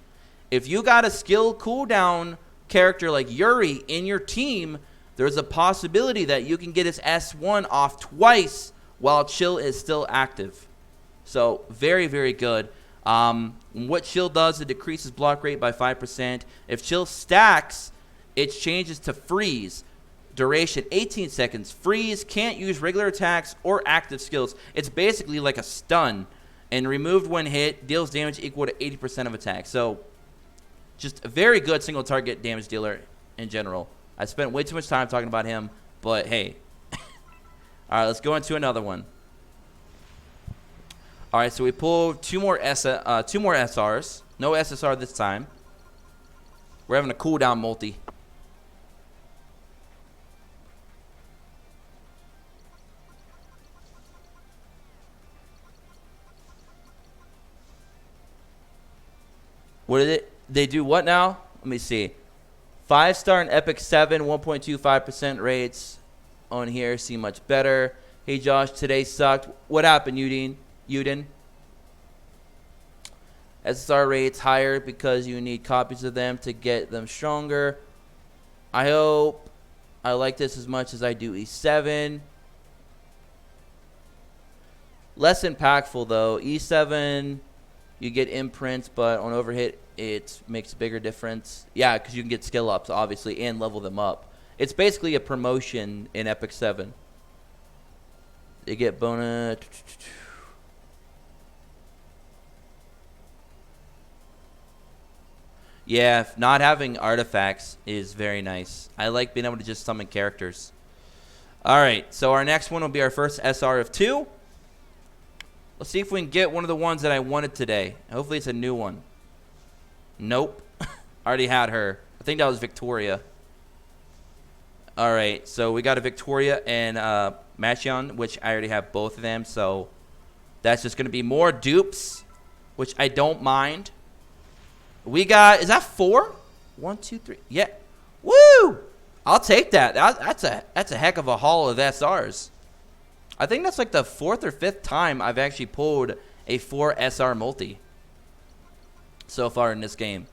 A: if you got a skill cooldown character like Yuri in your team, there's a possibility that you can get his S1 off twice while chill is still active. So very, very good. What chill does, it decreases block rate by 5%. If chill stacks, it changes to freeze. Duration 18 seconds. Freeze, can't use regular attacks or active skills. It's basically like a stun. And removed when hit, deals damage equal to 80% of attack. So just a very good single target damage dealer in general. I spent way too much time talking about him, but hey. All right, let's go into another one. All right, so we pulled two more SRs. No SSR this time. We're having a cooldown multi. What did it? They do what now? Let me see. 5-star and Epic 7, 1.25% rates on here. See much better. Hey Josh, today sucked. What happened, Udin? SSR rates higher because you need copies of them to get them stronger. I hope I like this as much as I do E7. Less impactful though. E7, you get imprints, but on Overhit, it makes a bigger difference. Yeah, because you can get skill ups, obviously, and level them up. It's basically a promotion in Epic 7. They get bonus. Yeah, not having artifacts is very nice. I like being able to just summon characters. All right, so our next one will be our first SR of 2. Let's see if we can get one of the ones that I wanted today. Hopefully it's a new one. Nope. Already had her. I think that was Victoria. All right, so we got a Victoria and Machion, which I already have both of them. So that's just going to be more dupes, which I don't mind. We got, is that 4? 1, 2, 3. Yeah. Woo! I'll take that. That's a heck of a haul of SRs. I think that's like the 4th or 5th time I've actually pulled a 4 SR multi so far in this game.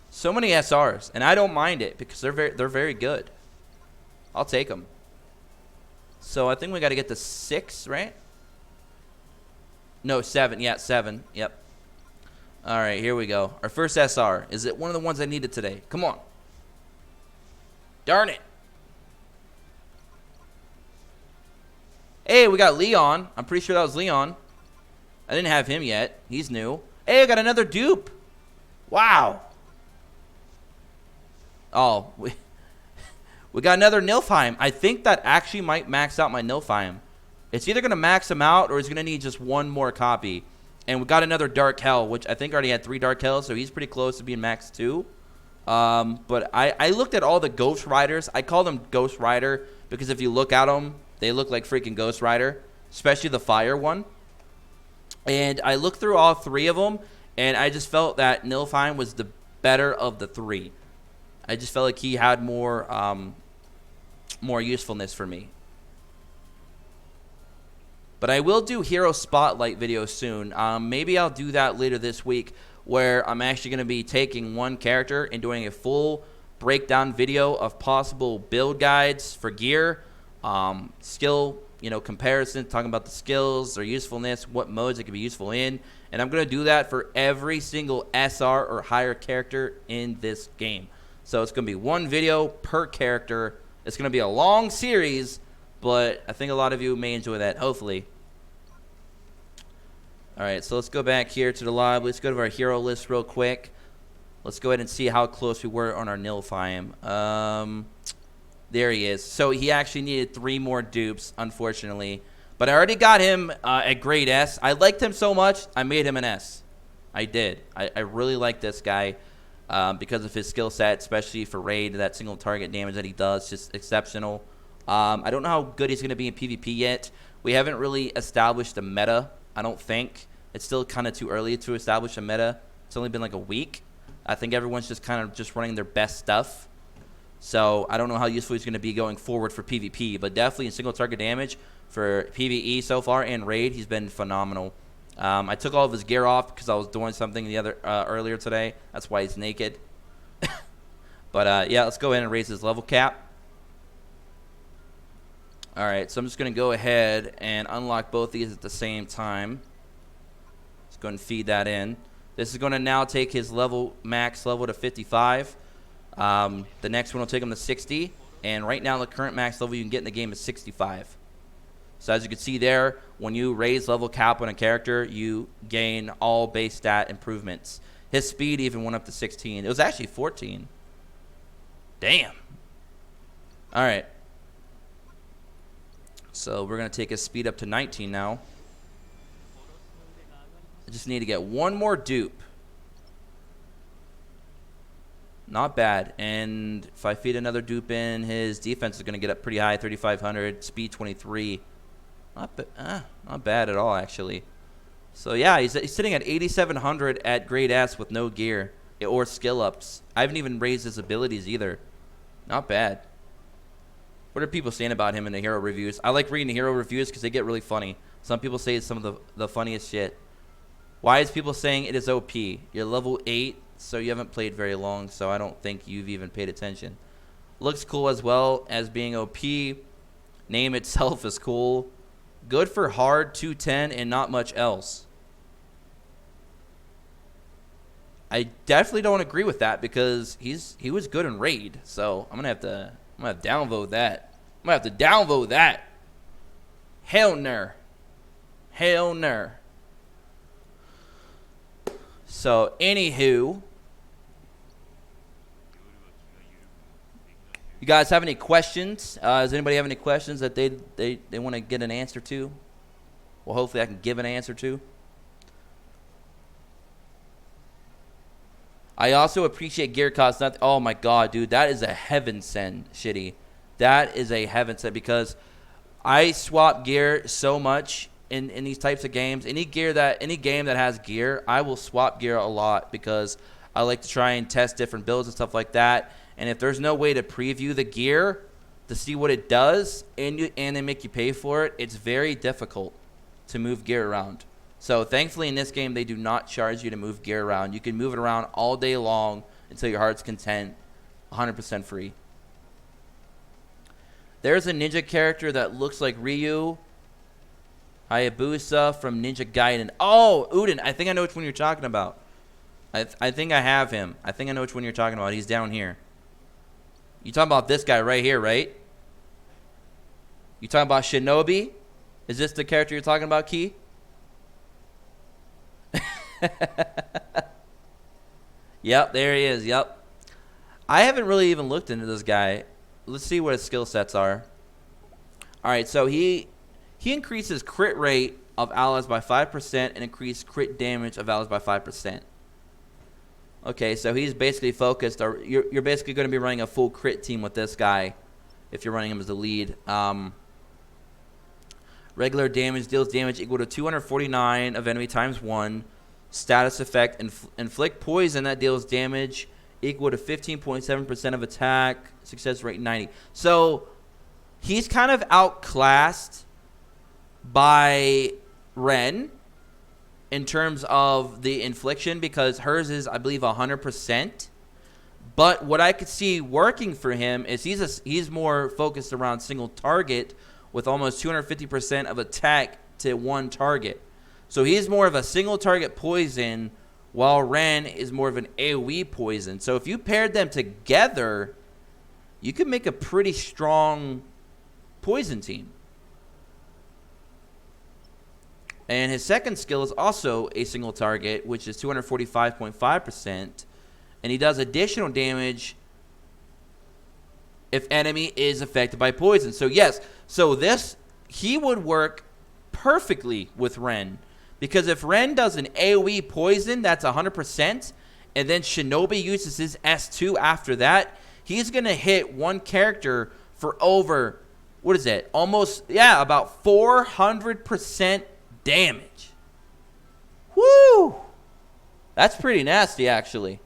A: So many SRs, and I don't mind it because they're very good. I'll take them. So I think we got to get to 6, right? No, 7. Yeah, 7. Yep. All right, here we go. Our first SR. Is it one of the ones I needed today? Come on. Darn it. Hey, we got Leon. I'm pretty sure that was Leon. I didn't have him yet. He's new. Hey, I got another dupe. Wow. Oh, we got another Nilfheim. I think that actually might max out my Nilfheim. It's either going to max him out or it's going to need just one more copy. And we got another Dark Hell, which I think already had 3 Dark Hells, so he's pretty close to being max too. But I looked at all the Ghost Riders. I call them Ghost Rider because if you look at them, they look like freaking Ghost Rider, especially the fire one. And I looked through all 3 of them, and I just felt that Nilfheim was the better of the 3. I just felt like he had more usefulness for me. But I will do Hero Spotlight videos soon. Maybe I'll do that later this week where I'm actually going to be taking one character and doing a full breakdown video of possible build guides for gear, skill, comparison, talking about the skills, their usefulness, what modes it can be useful in. And I'm going to do that for every single SR or higher character in this game. So it's going to be one video per character. It's going to be a long series, but I think a lot of you may enjoy that, hopefully. All right, so let's go back here to the lobby. Let's go to our hero list real quick. Let's go ahead and see how close we were on our Nilfheim. There he is. So he actually needed 3 more dupes, unfortunately. But I already got him at grade S. I liked him so much, I made him an S. I did. I really like this guy. because of his skill set, especially for raid. That single target damage that he does, just exceptional. I don't know how good he's going to be in PvP yet. We haven't really established a meta, I don't think. It's still kind of too early to establish a meta. It's only been like a week. I think everyone's just kind of just running their best stuff. So I don't know how useful he's going to be going forward for PvP, but definitely in single target damage for PvE so far and raid, he's been phenomenal. I took all of his gear off because I was doing something earlier today. That's why he's naked. But yeah, let's go ahead and raise his level cap. All right, so I'm just going to go ahead and unlock both these at the same time. Let's go ahead and feed that in. This is going to now take his max level to 55. The next one will take him to 60. And right now, the current max level you can get in the game is 65. So as you can see there, when you raise level cap on a character, you gain all base stat improvements. His speed even went up to 16. It was actually 14. Damn. All right. So we're going to take his speed up to 19 now. I just need to get one more dupe. Not bad. And if I feed another dupe in, his defense is going to get up pretty high, 3,500, speed 23. Not bad at all, actually. So yeah, he's sitting at 8,700 at grade S with no gear or skill ups. I haven't even raised his abilities either. Not bad. What are people saying about him in the hero reviews? I like reading the hero reviews because they get really funny. Some people say it's some of the funniest shit. Why is people saying it is OP? You're level 8, so you haven't played very long, so I don't think you've even paid attention. Looks cool as well as being OP. Name itself is cool. Good for hard 210 and not much else. I definitely don't agree with that because he was good in raid, so I'm gonna have to downvote that. I'm gonna have to downvote that. Hell no. Hell no. So anywho, you guys have any questions? Does anybody have any questions that they want to get an answer to? Well, hopefully I can give an answer to. I also appreciate gear costs. Oh my god, dude, that is a heaven send, Shitty. That is a heaven send because I swap gear so much in these types of games. Any game that has gear, I will swap gear a lot because I like to try and test different builds and stuff like that. And if there's no way to preview the gear to see what it does and they make you pay for it, it's very difficult to move gear around. So thankfully in this game, they do not charge you to move gear around. You can move it around all day long until your heart's content, 100% free. There's a ninja character that looks like Ryu. Hayabusa from Ninja Gaiden. Oh, Uden, I think I know which one you're talking about. I think I have him. I think I know which one you're talking about. He's down here. You talking about this guy right here, right? You talking about Shinobi? Is this the character you're talking about, Key? Yep, there he is. Yep. I haven't really even looked into this guy. Let's see what his skill sets are. All right, so he increases crit rate of allies by 5% and increased crit damage of allies by 5%. Okay, so he's basically focused. Or you're basically going to be running a full crit team with this guy if you're running him as the lead. Regular damage deals damage equal to 249 of enemy times 1. Status effect, inflict poison that deals damage equal to 15.7% of attack. Success rate 90. So he's kind of outclassed by Ren in terms of the infliction because hers is, I believe, 100%. But what I could see working for him is he's more focused around single target with almost 250% of attack to one target. So he's more of a single target poison while Ren is more of an AoE poison. So if you paired them together, you could make a pretty strong poison team. And his second skill is also a single target, which is 245.5%. And he does additional damage if enemy is affected by poison. So yes, he would work perfectly with Ren. Because if Ren does an AoE poison, that's 100%. and then Shinobi uses his S2 after that, he's going to hit one character for over, what is it? Almost, yeah, about 400% damage. Woo! That's pretty nasty, actually.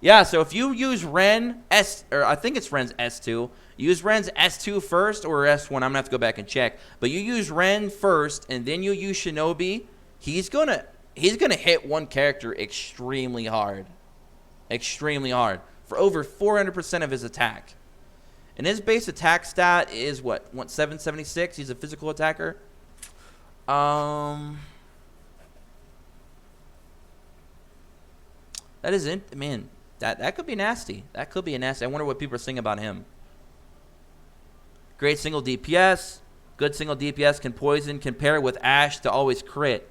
A: Yeah, so if you use I think it's Ren's S2. Use Ren's S2 first or S1. I'm going to have to go back and check. But you use Ren first, and then you use Shinobi. He's gonna hit one character extremely hard. Extremely hard. For over 400% of his attack. And his base attack stat is what? 776? He's a physical attacker. That isn't, man. That could be nasty. That could be a nasty. I wonder what people are saying about him. Great single DPS. Good single DPS. Can poison. Can pair with Ash to always crit.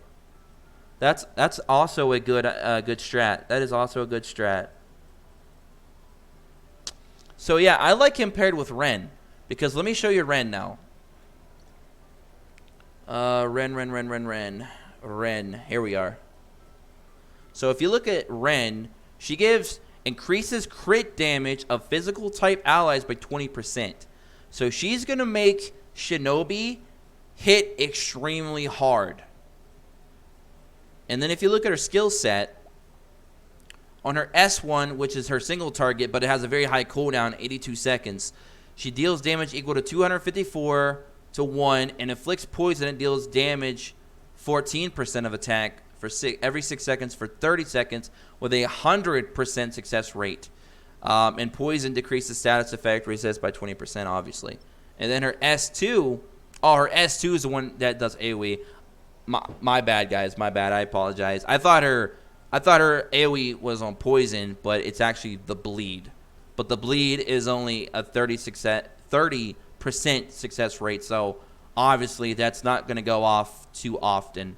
A: That's also a good strat. That is also a good strat. So yeah, I like him paired with Ren. Because let me show you Ren now. Ren. Here we are. So if you look at Ren, she increases crit damage of physical type allies by 20%. So she's going to make Shinobi hit extremely hard. And then if you look at her skill set, on her S1, which is her single target, but it has a very high cooldown, 82 seconds, she deals damage equal to 254 to 1 and inflicts poison and deals damage 14% of attack for every 6 seconds for 30 seconds with a 100% success rate. And poison decreases status effect, resist by 20%, obviously. And then her S2, her S2 is the one that does AoE. My bad, guys. My bad. I apologize. I thought her AoE was on poison, but it's actually the bleed. But the bleed is only a 30% success rate, so obviously that's not going to go off too often.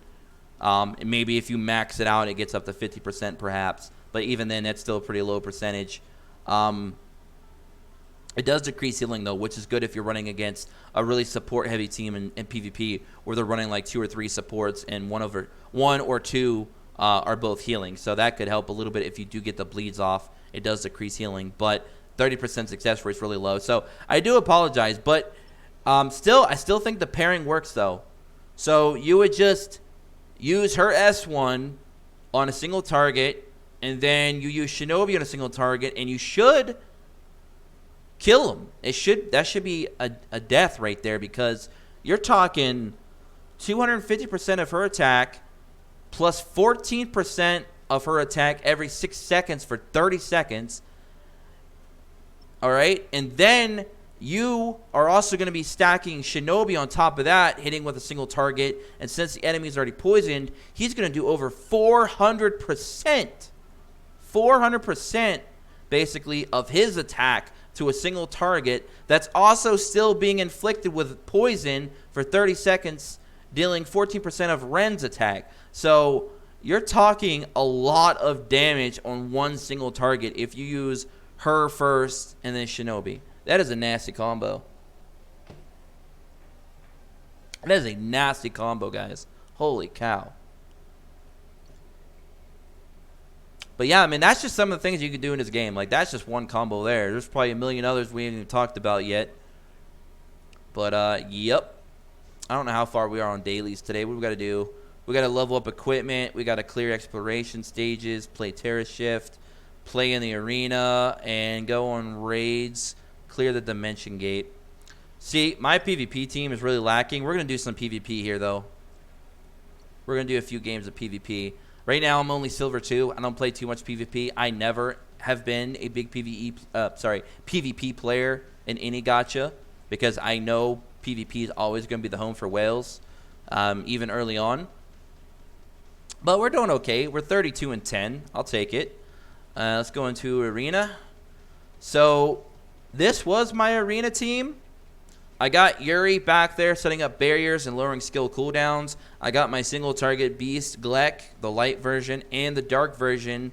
A: Maybe if you max it out, it gets up to 50% perhaps. But even then, that's still a pretty low percentage. It does decrease healing, though, which is good if you're running against a really support-heavy team in PvP where they're running like 2 or 3 supports and one or two are both healing. So that could help a little bit if you do get the bleeds off. It does decrease healing, but 30% success rate is really low. So I do apologize, but I still think the pairing works, though. So you would just use her S1 on a single target, and then you use Shinobi on a single target, and you should kill him. That should be a death right there, because you're talking 250% of her attack plus 14% of her attack every 6 seconds for 30 seconds. All right? And then you are also going to be stacking Shinobi on top of that, hitting with a single target. And since the enemy is already poisoned, he's going to do over 400%. 400% basically of his attack to a single target that's also still being inflicted with poison for 30 seconds, dealing 14% of Ren's attack. So you're talking a lot of damage on one single target if you use her first and then Shinobi. That is a nasty combo. That is a nasty combo, guys. Holy cow. But yeah, I mean, that's just some of the things you can do in this game. Like, that's just one combo there. There's probably a million others we haven't even talked about yet. But, yep. I don't know how far we are on dailies today. What do we got to do? We got to level up equipment. We got to clear exploration stages, play Terra Shift, play in the arena, and go on raids, clear the Dimension Gate. See, my PvP team is really lacking. We're going to do some PvP here, though. We're going to do a few games of PvP. Right now, I'm only Silver 2. I don't play too much PvP. I never have been a big PvP player in any gacha because I know PvP is always going to be the home for whales, even early on. But we're doing okay. We're 32-10. I'll take it. Let's go into arena. So this was my arena team. I got Yuri back there setting up barriers and lowering skill cooldowns. I got my single target beast, Gleck, the light version, and the dark version.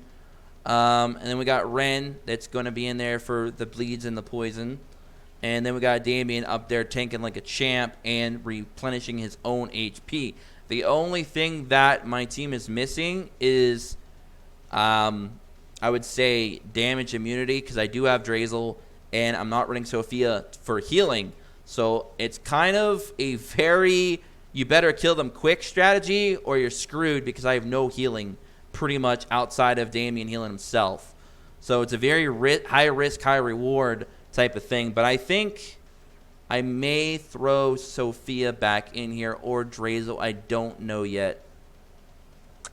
A: And then we got Ren that's going to be in there for the bleeds and the poison. And then we got Damien up there tanking like a champ and replenishing his own HP. The only thing that my team is missing is I would say damage immunity because I do have Drazel, and I'm not running Sophia for healing. So it's kind of a very you better kill them quick strategy or you're screwed because I have no healing pretty much outside of Damien healing himself. So it's a very high risk, high reward type of thing. But I think I may throw Sophia back in here or Drazel. I don't know yet.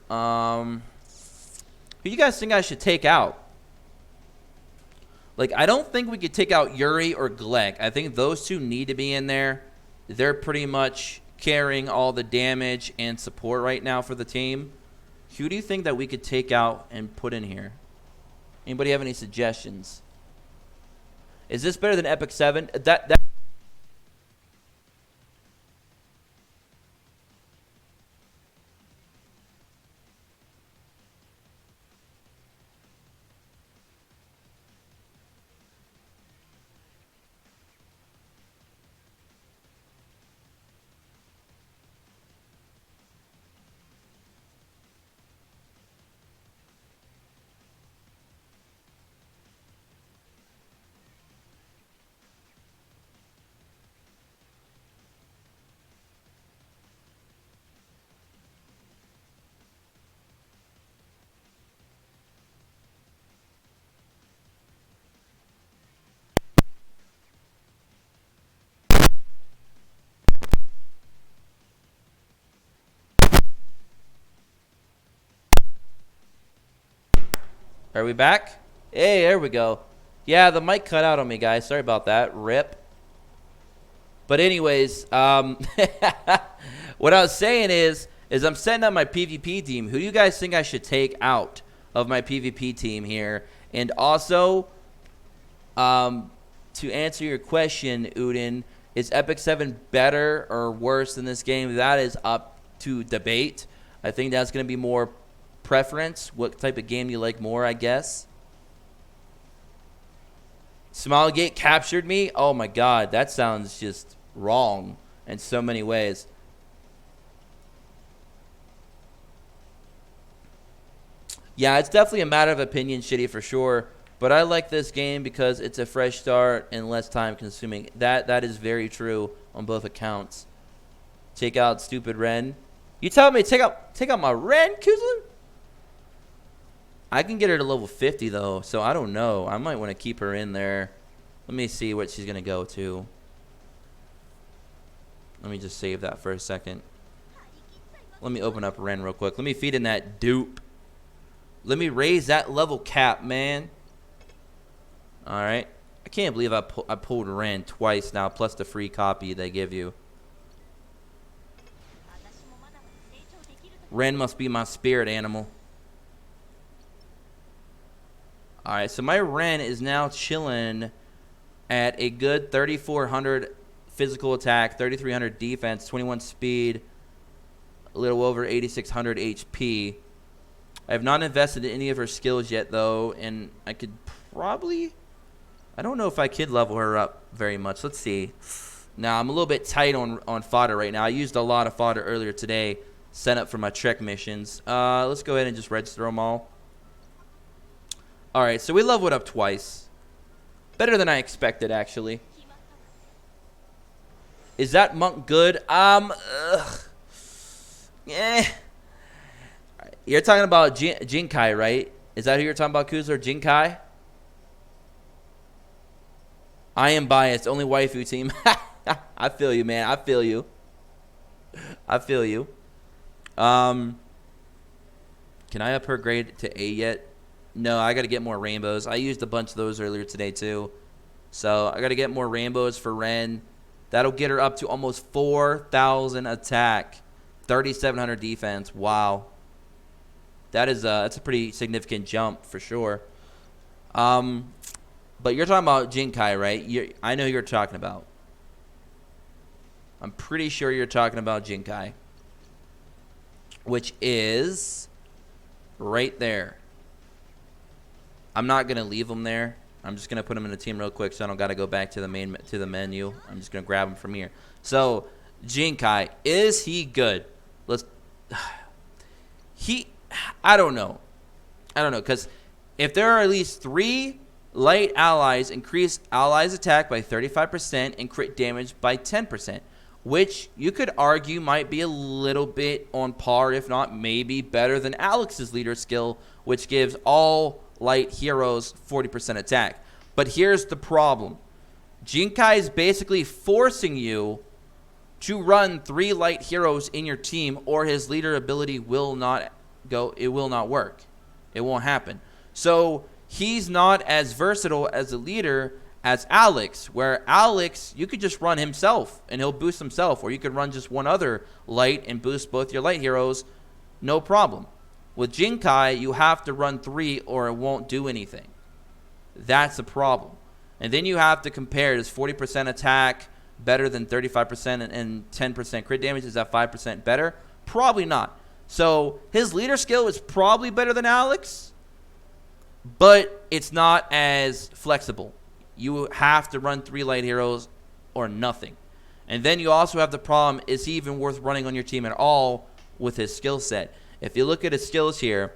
A: Who you guys think I should take out? Like, I don't think we could take out Yuri or Gleck. I think those two need to be in there. They're pretty much carrying all the damage and support right now for the team. Who do you think that we could take out and put in here? Anybody have any suggestions? Is this better than Epic 7? That Are we back? Hey, there we go. Yeah, the mic cut out on me, guys. Sorry about that. RIP. But anyways, what I was saying is I'm setting up my PvP team. Who do you guys think I should take out of my PvP team here? And also, to answer your question, Udin, is Epic 7 better or worse than this game? That is up to debate. I think that's going to be more preference. What type of game you like more, I guess. Smilegate captured me? Oh my god, that sounds just wrong in so many ways. Yeah, it's definitely a matter of opinion, Shitty, for sure. But I like this game because it's a fresh start and less time consuming. That is very true on both accounts. Take out stupid Ren. You telling me take out my Ren, Kuzlin? I can get her to level 50 though, so I don't know. I might want to keep her in there. Let me see what she's gonna go to. Let me just save that for a second. Let me open up Ren real quick. Let me feed in that dupe. Let me raise that level cap, man. Alright. I can't believe I pulled Ren twice now, plus the free copy they give you. Ren must be my spirit animal. Alright, so my Ren is now chilling at a good 3,400 physical attack, 3,300 defense, 21 speed, a little over 8,600 HP. I have not invested in any of her skills yet, though, and I could probably... I don't know if I could level her up very much. Let's see. Now, I'm a little bit tight on fodder right now. I used a lot of fodder earlier today, set up for my Trek missions. Let's go ahead and just register them all. Alright, so we leveled up twice. Better than I expected, actually. Is that monk good? Yeah. You're talking about Jinkai, right? Is that who you're talking about, Kuzler? Jinkai? I am biased. Only waifu team. I feel you, man. I feel you. I feel you. Can I up her grade to A yet? No, I got to get more rainbows. I used a bunch of those earlier today, too. So, I got to get more rainbows for Ren. That'll get her up to almost 4,000 attack. 3,700 defense. Wow. That's a pretty significant jump, for sure. But you're talking about Jinkai, right? I know who you're talking about. I'm pretty sure you're talking about Jinkai. Which is right there. I'm not going to leave him there. I'm just going to put him in the team real quick so I don't got to go back to the menu. I'm just going to grab him from here. So, Jinkai, is he good? I don't know. I don't know, because if there are at least 3 light allies, increase allies attack by 35% and crit damage by 10%, which you could argue might be a little bit on par, if not maybe better than Alex's leader skill, which gives all light heroes 40% attack. But here's the problem. Jinkai is basically forcing you to run 3 light heroes in your team, or his leader ability will not go. It will not work. It won't happen. So he's not as versatile as a leader as Alex, where Alex, you could just run himself and he'll boost himself, or you could run just one other light and boost both your light heroes, no problem. With Jinkai, you have to run 3 or it won't do anything. That's the problem. And then you have to compare, is 40% attack better than 35% and 10% crit damage? Is that 5% better? Probably not. So his leader skill is probably better than Alex, but it's not as flexible. You have to run 3 light heroes or nothing. And then you also have the problem, is he even worth running on your team at all with his skill set? If you look at his skills here,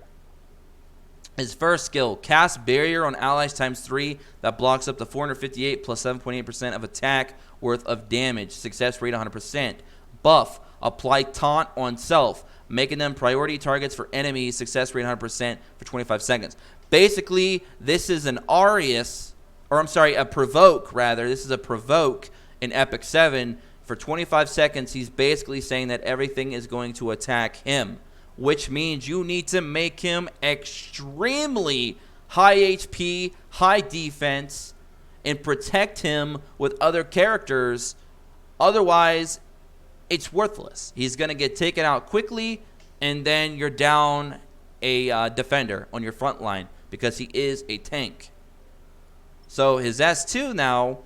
A: his first skill, cast barrier on allies times 3 that blocks up to 458 plus 7.8% of attack worth of damage. Success rate 100%. Buff, apply taunt on self, making them priority targets for enemies. Success rate 100% for 25 seconds. Basically, this is an Arius, or I'm sorry, a provoke rather. This is a provoke in Epic 7. For 25 seconds, he's basically saying that everything is going to attack him, which means you need to make him extremely high HP, high defense, and protect him with other characters. Otherwise, it's worthless. He's going to get taken out quickly, and then you're down a defender on your front line because he is a tank. So his S2 now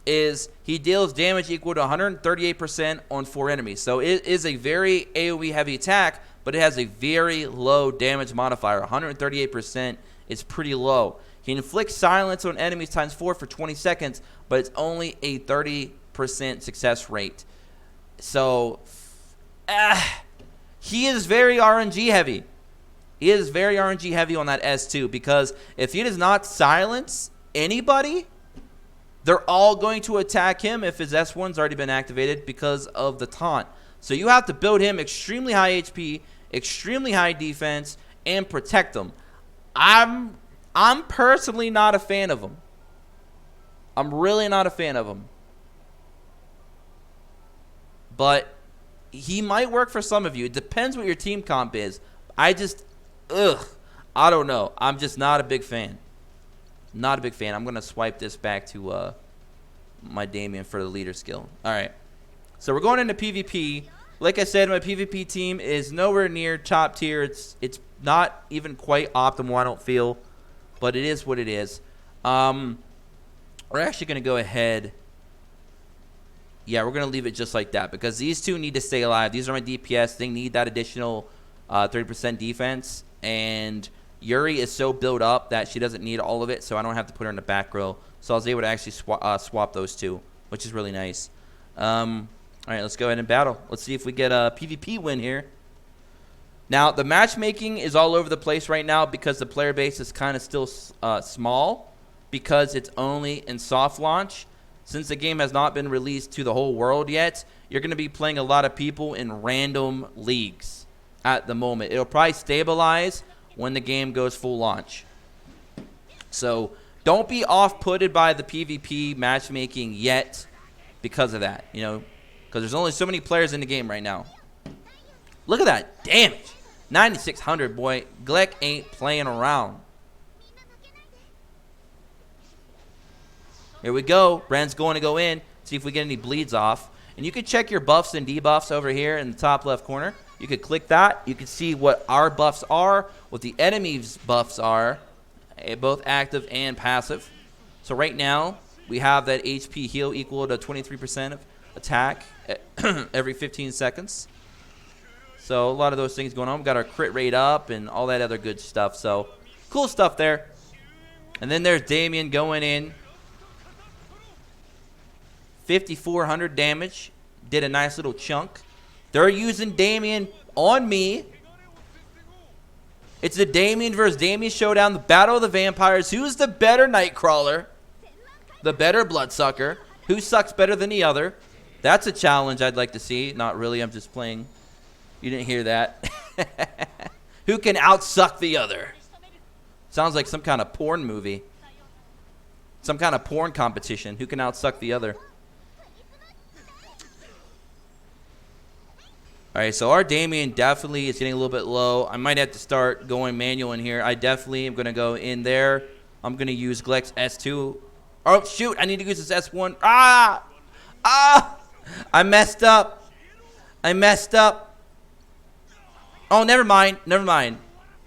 A: is he deals damage equal to 138% on 4 enemies. So it is a very AoE heavy attack, but it has a very low damage modifier. 138% is pretty low. He inflicts silence on enemies times 4 for 20 seconds, but it's only a 30% success rate. So he is very RNG heavy. He is very RNG heavy on that S2, because if he does not silence anybody, they're all going to attack him if his S1's already been activated because of the taunt. So you have to build him extremely high HP, extremely high defense, and protect him. I'm personally not a fan of him. I'm really not a fan of him. But he might work for some of you. It depends what your team comp is. I don't know. I'm just not a big fan. Not a big fan. I'm going to swipe this back to my Damien for the leader skill. All right. So we're going into PvP. Like I said, my PvP team is nowhere near top tier. It's not even quite optimal, I don't feel. But it is what it is. We're actually going to go ahead. Yeah, we're going to leave it just like that, because these two need to stay alive. These are my DPS. They need that additional 30% defense. And Yuri is so built up that she doesn't need all of it, so I don't have to put her in the back row. So I was able to actually swap those two, which is really nice. All right, let's go ahead and battle. Let's see if we get a PvP win here. Now, the matchmaking is all over the place right now because the player base is kind of still small, because it's only in soft launch. Since the game has not been released to the whole world yet, you're going to be playing a lot of people in random leagues at the moment. It'll probably stabilize when the game goes full launch. So don't be off-putted by the PvP matchmaking yet because of that, you know, because there's only so many players in the game right now. Look at that damage. 9,600, boy. Gleck ain't playing around. Here we go. Ren's going to go in, see if we get any bleeds off. And you can check your buffs and debuffs over here in the top left corner. You could click that. You can see what our buffs are, what the enemy's buffs are, both active and passive. So right now, we have that HP heal equal to 23% of attack every 15 seconds. So a lot of those things going on. We've got our crit rate up and all that other good stuff. So cool stuff there. And then there's Damien going in. 5,400 damage. Did a nice little chunk. They're using Damien on me. It's the Damien versus Damien showdown, the battle of the vampires. Who's the better Nightcrawler? The better Bloodsucker? Who sucks better than the other? That's a challenge I'd like to see. Not really, I'm just playing. You didn't hear that. Who can outsuck the other? Sounds like some kind of porn movie. Some kind of porn competition. Who can outsuck the other? Alright, so our Damien definitely is getting a little bit low. I might have to start going manual in here. I definitely am going to go in there. I'm going to use Gleck's S2. Oh, shoot. I need to use this S1. Ah! Ah! I messed up. I messed up. Oh, never mind. Never mind.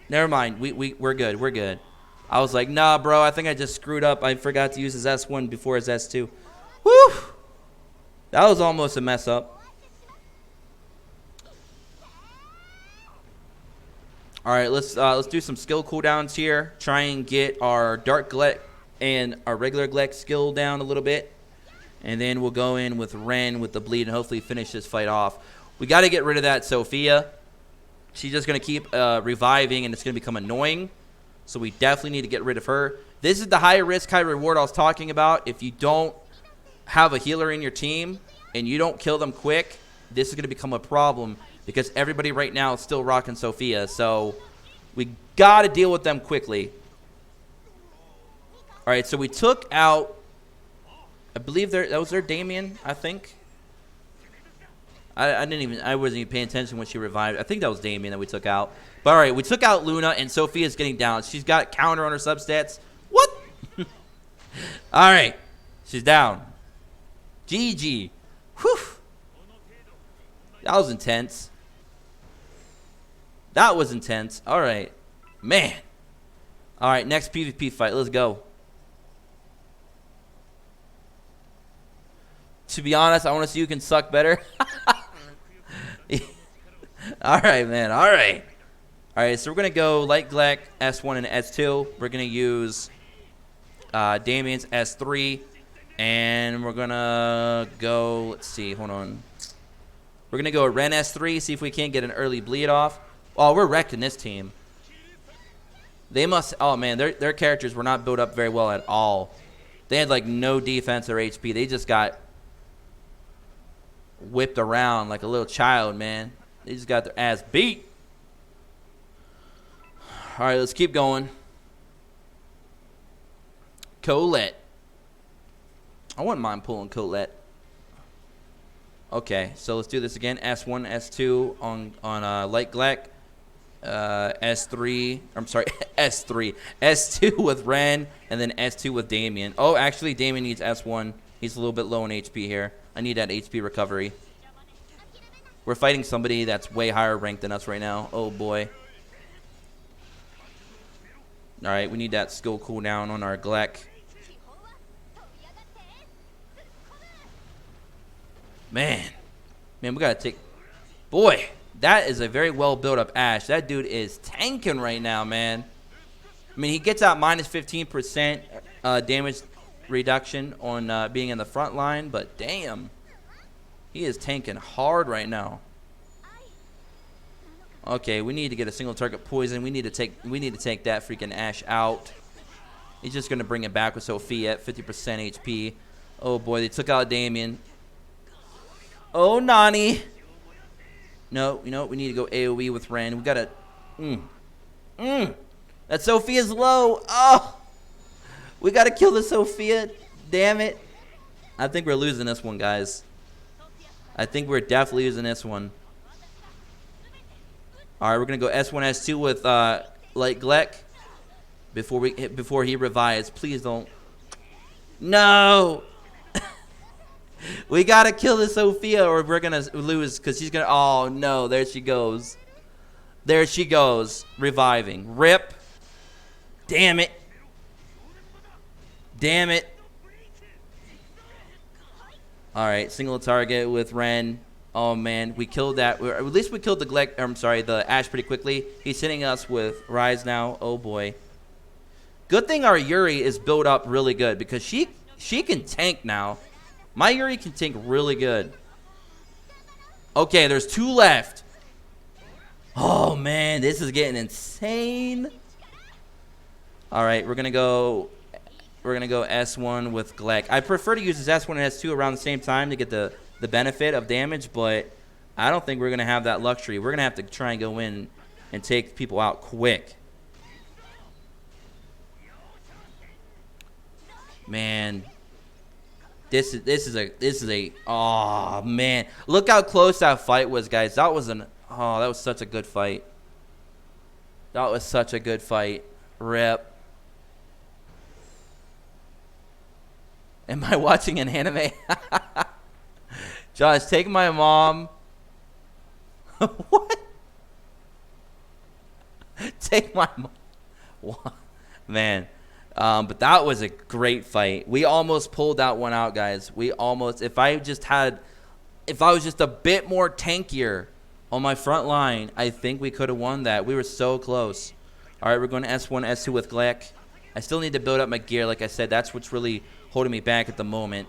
A: Never mind. We're good. We're good. I was like, nah, bro. I think I just screwed up. I forgot to use his S1 before his S2. Woo! That was almost a mess up. All right, let's do some skill cooldowns here. Try and get our Dark Gleck and our regular Gleck skill down a little bit. And then we'll go in with Ren with the bleed and hopefully finish this fight off. We got to get rid of that Sophia. She's just going to keep reviving, and it's going to become annoying. So we definitely need to get rid of her. This is the high risk, high reward I was talking about. If you don't have a healer in your team and you don't kill them quick, this is going to become a problem. Because everybody right now is still rocking Sophia. So we got to deal with them quickly. All right, so we took out, I believe that was their Damien, I think. I wasn't even paying attention when she revived. I think that was Damien that we took out. But all right, we took out Luna, and Sophia's getting down. She's got counter on her substats. What? All right, she's down. GG. Whew. That was intense. That was intense. All right. Man. All right, next PvP fight. Let's go. To be honest, I want to see who can suck better. All right, man. All right. All right, so we're going to go Light Gleck, S1 and S2. We're going to use Damien's S3. And we're going to go, let's see, hold on. We're going to go Ren S3, see if we can't get an early bleed off. Oh, we're wrecking this team. They must, oh man, their characters were not built up very well at all. They had like no defense or HP. They just got whipped around like a little child, man. They just got their ass beat. All right, let's keep going. Colette. I wouldn't mind pulling Colette. Okay, so let's do this again. S1, S2 on Light Gleck. S3. I'm sorry, S3. S2 with Ren, and then S2 with Damien. Oh, actually, Damien needs S1. He's a little bit low in HP here. I need that HP recovery. We're fighting somebody that's way higher ranked than us right now. Oh, boy. All right, we need that skill cooldown on our Gleck. Man, we got to take... Boy, that is a very well built up Ashe. That dude is tanking right now, man. I mean, he gets out minus 15% damage reduction on being in the front line, but damn. He is tanking hard right now. Okay, we need to get a single target poison. We need to take that freaking Ashe out. He's just going to bring it back with Sophia at 50% HP. Oh, boy, they took out Damien. Oh, Nani. No, you know what? We need to go AoE with Ren. We got to... That Sophia's low. Oh. We got to kill the Sophia. Damn it. I think we're losing this one, guys. I think we're definitely losing this one. All right, we're going to go S1, S2 with Light Gleck before he revives. Please don't. No. We got to kill the Sophia or we're going to lose because she's going to... Oh, no. There she goes. There she goes. Reviving. Rip. Damn it. Damn it. All right. Single target with Ren. Oh, man. We killed that. At least we killed the Gleck... I'm sorry, the Ashe pretty quickly. He's hitting us with Rise now. Oh, boy. Good thing our Yuri is built up really good because she can tank now. My Yuri can tank really good. Okay, there's 2 left. Oh, man. This is getting insane. All right. We're going to go S1 with Gleck. I prefer to use this S1 and S2 around the same time to get the benefit of damage, but I don't think we're going to have that luxury. We're going to have to try and go in and take people out quick. Man, this is a oh man, look how close that fight was, guys. That was such a good fight. That was such a good fight. Rip. Am I watching an anime? Josh, take my mom. What? Take my mom. What? Man. But that was a great fight. We almost pulled that one out, guys. We almost, if I was just a bit more tankier on my front line, I think we could have won that. We were so close. All right, we're going to S1, S2 with Gleck. I still need to build up my gear. Like I said, that's what's really holding me back at the moment.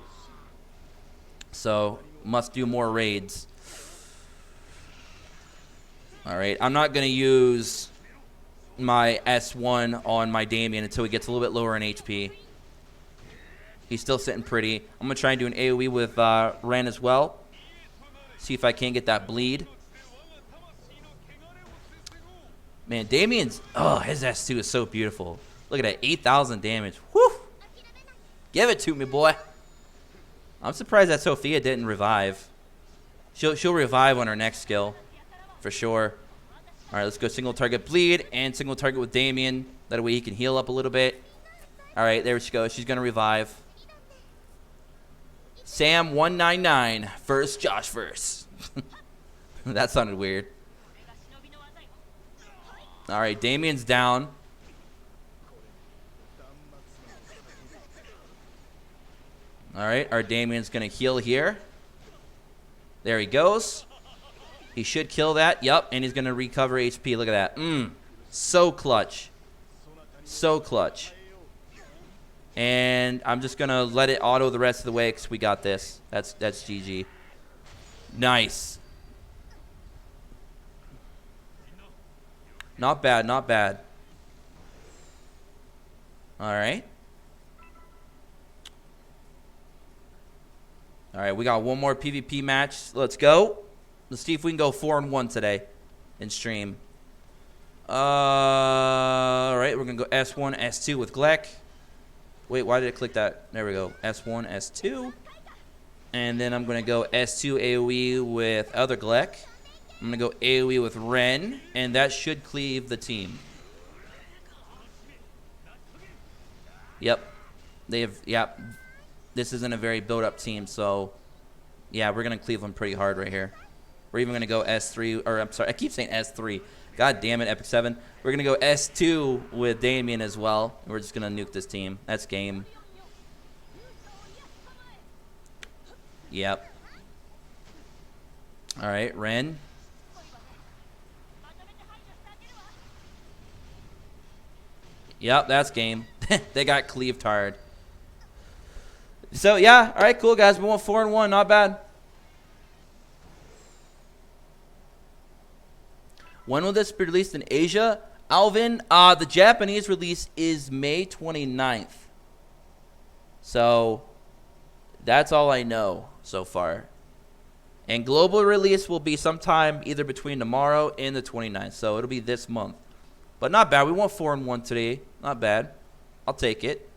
A: So, must do more raids. All right, I'm not going to use my S1 on my Damien until he gets a little bit lower in HP. He's still sitting pretty. I'm going to try and do an AoE with Ren as well. See if I can get that bleed. Man, Damien's, his S2 is so beautiful. Look at that, 8,000 damage. Whew! Give it to me, boy. I'm surprised that Sophia didn't revive. She'll revive on her next skill, for sure. All right, let's go single target bleed and single target with Damien. That way he can heal up a little bit. All right, there she goes. She's going to revive. Sam 199 versus Josh verse. That sounded weird. All right, Damien's down. All right, our Damien's going to heal here. There he goes. He should kill that. Yep, and he's going to recover HP. Look at that. So clutch. So clutch. And I'm just going to let it auto the rest of the way because we got this. That's GG. Nice. Not bad, not bad. All right. All right, we got one more PvP match. Let's go. Let's see if we can go 4-1 today in stream. All right, we're going to go S1, S2 with Gleck. Wait, why did it click that? There we go. S1, S2. And then I'm going to go S2 AoE with other Gleck. I'm going to go AoE with Ren, and that should cleave the team. Yep. Yep. This isn't a very built-up team, so yeah, we're going to cleave them pretty hard right here. We're even going to go S3, or I'm sorry, I keep saying S3. God damn it, Epic 7. We're going to go S2 with Damien as well. We're just going to nuke this team. That's game. Yep. All right, Ren. Yep, that's game. They got cleaved hard. So, yeah. All right, cool, guys. We went 4-1. Not bad. When will this be released in Asia? Alvin, the Japanese release is May 29th. So, that's all I know so far. And global release will be sometime either between tomorrow and the 29th. So, it'll be this month. But not bad. We went 4-1 today. Not bad. I'll take it.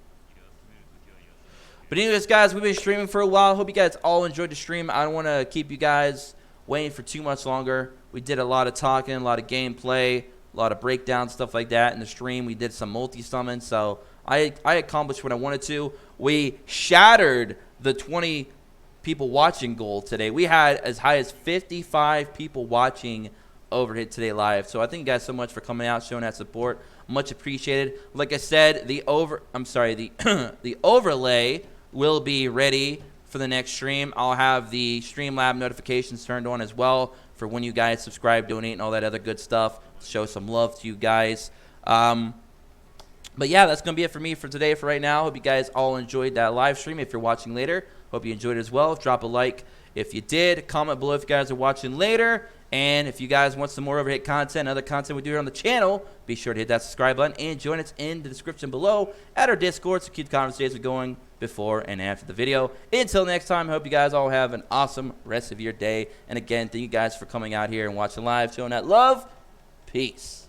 A: But anyways, guys, we've been streaming for a while. Hope you guys all enjoyed the stream. I don't want to keep you guys waiting for too much longer. We did a lot of talking, a lot of gameplay, a lot of breakdowns, stuff like that in the stream. We did some multi-summons, so I accomplished what I wanted to. We shattered the 20 people watching goal today. We had as high as 55 people watching OVERHIT today live. So I thank you guys so much for coming out, showing that support. Much appreciated. Like I said, the overlay will be ready for the next stream. I'll have the Streamlab notifications turned on as well for when you guys subscribe, donate, and all that other good stuff. Show some love to you guys. But yeah, that's going to be it for me for today, for right now. Hope you guys all enjoyed that live stream. If you're watching later, hope you enjoyed it as well. Drop a like if you did. Comment below if you guys are watching later. And if you guys want some more Overhit content and other content we do here on the channel, be sure to hit that subscribe button and join us in the description below at our Discord to keep the conversations going before and after the video. Until next time, I hope you guys all have an awesome rest of your day. And again, thank you guys for coming out here and watching live, showing that love. Peace.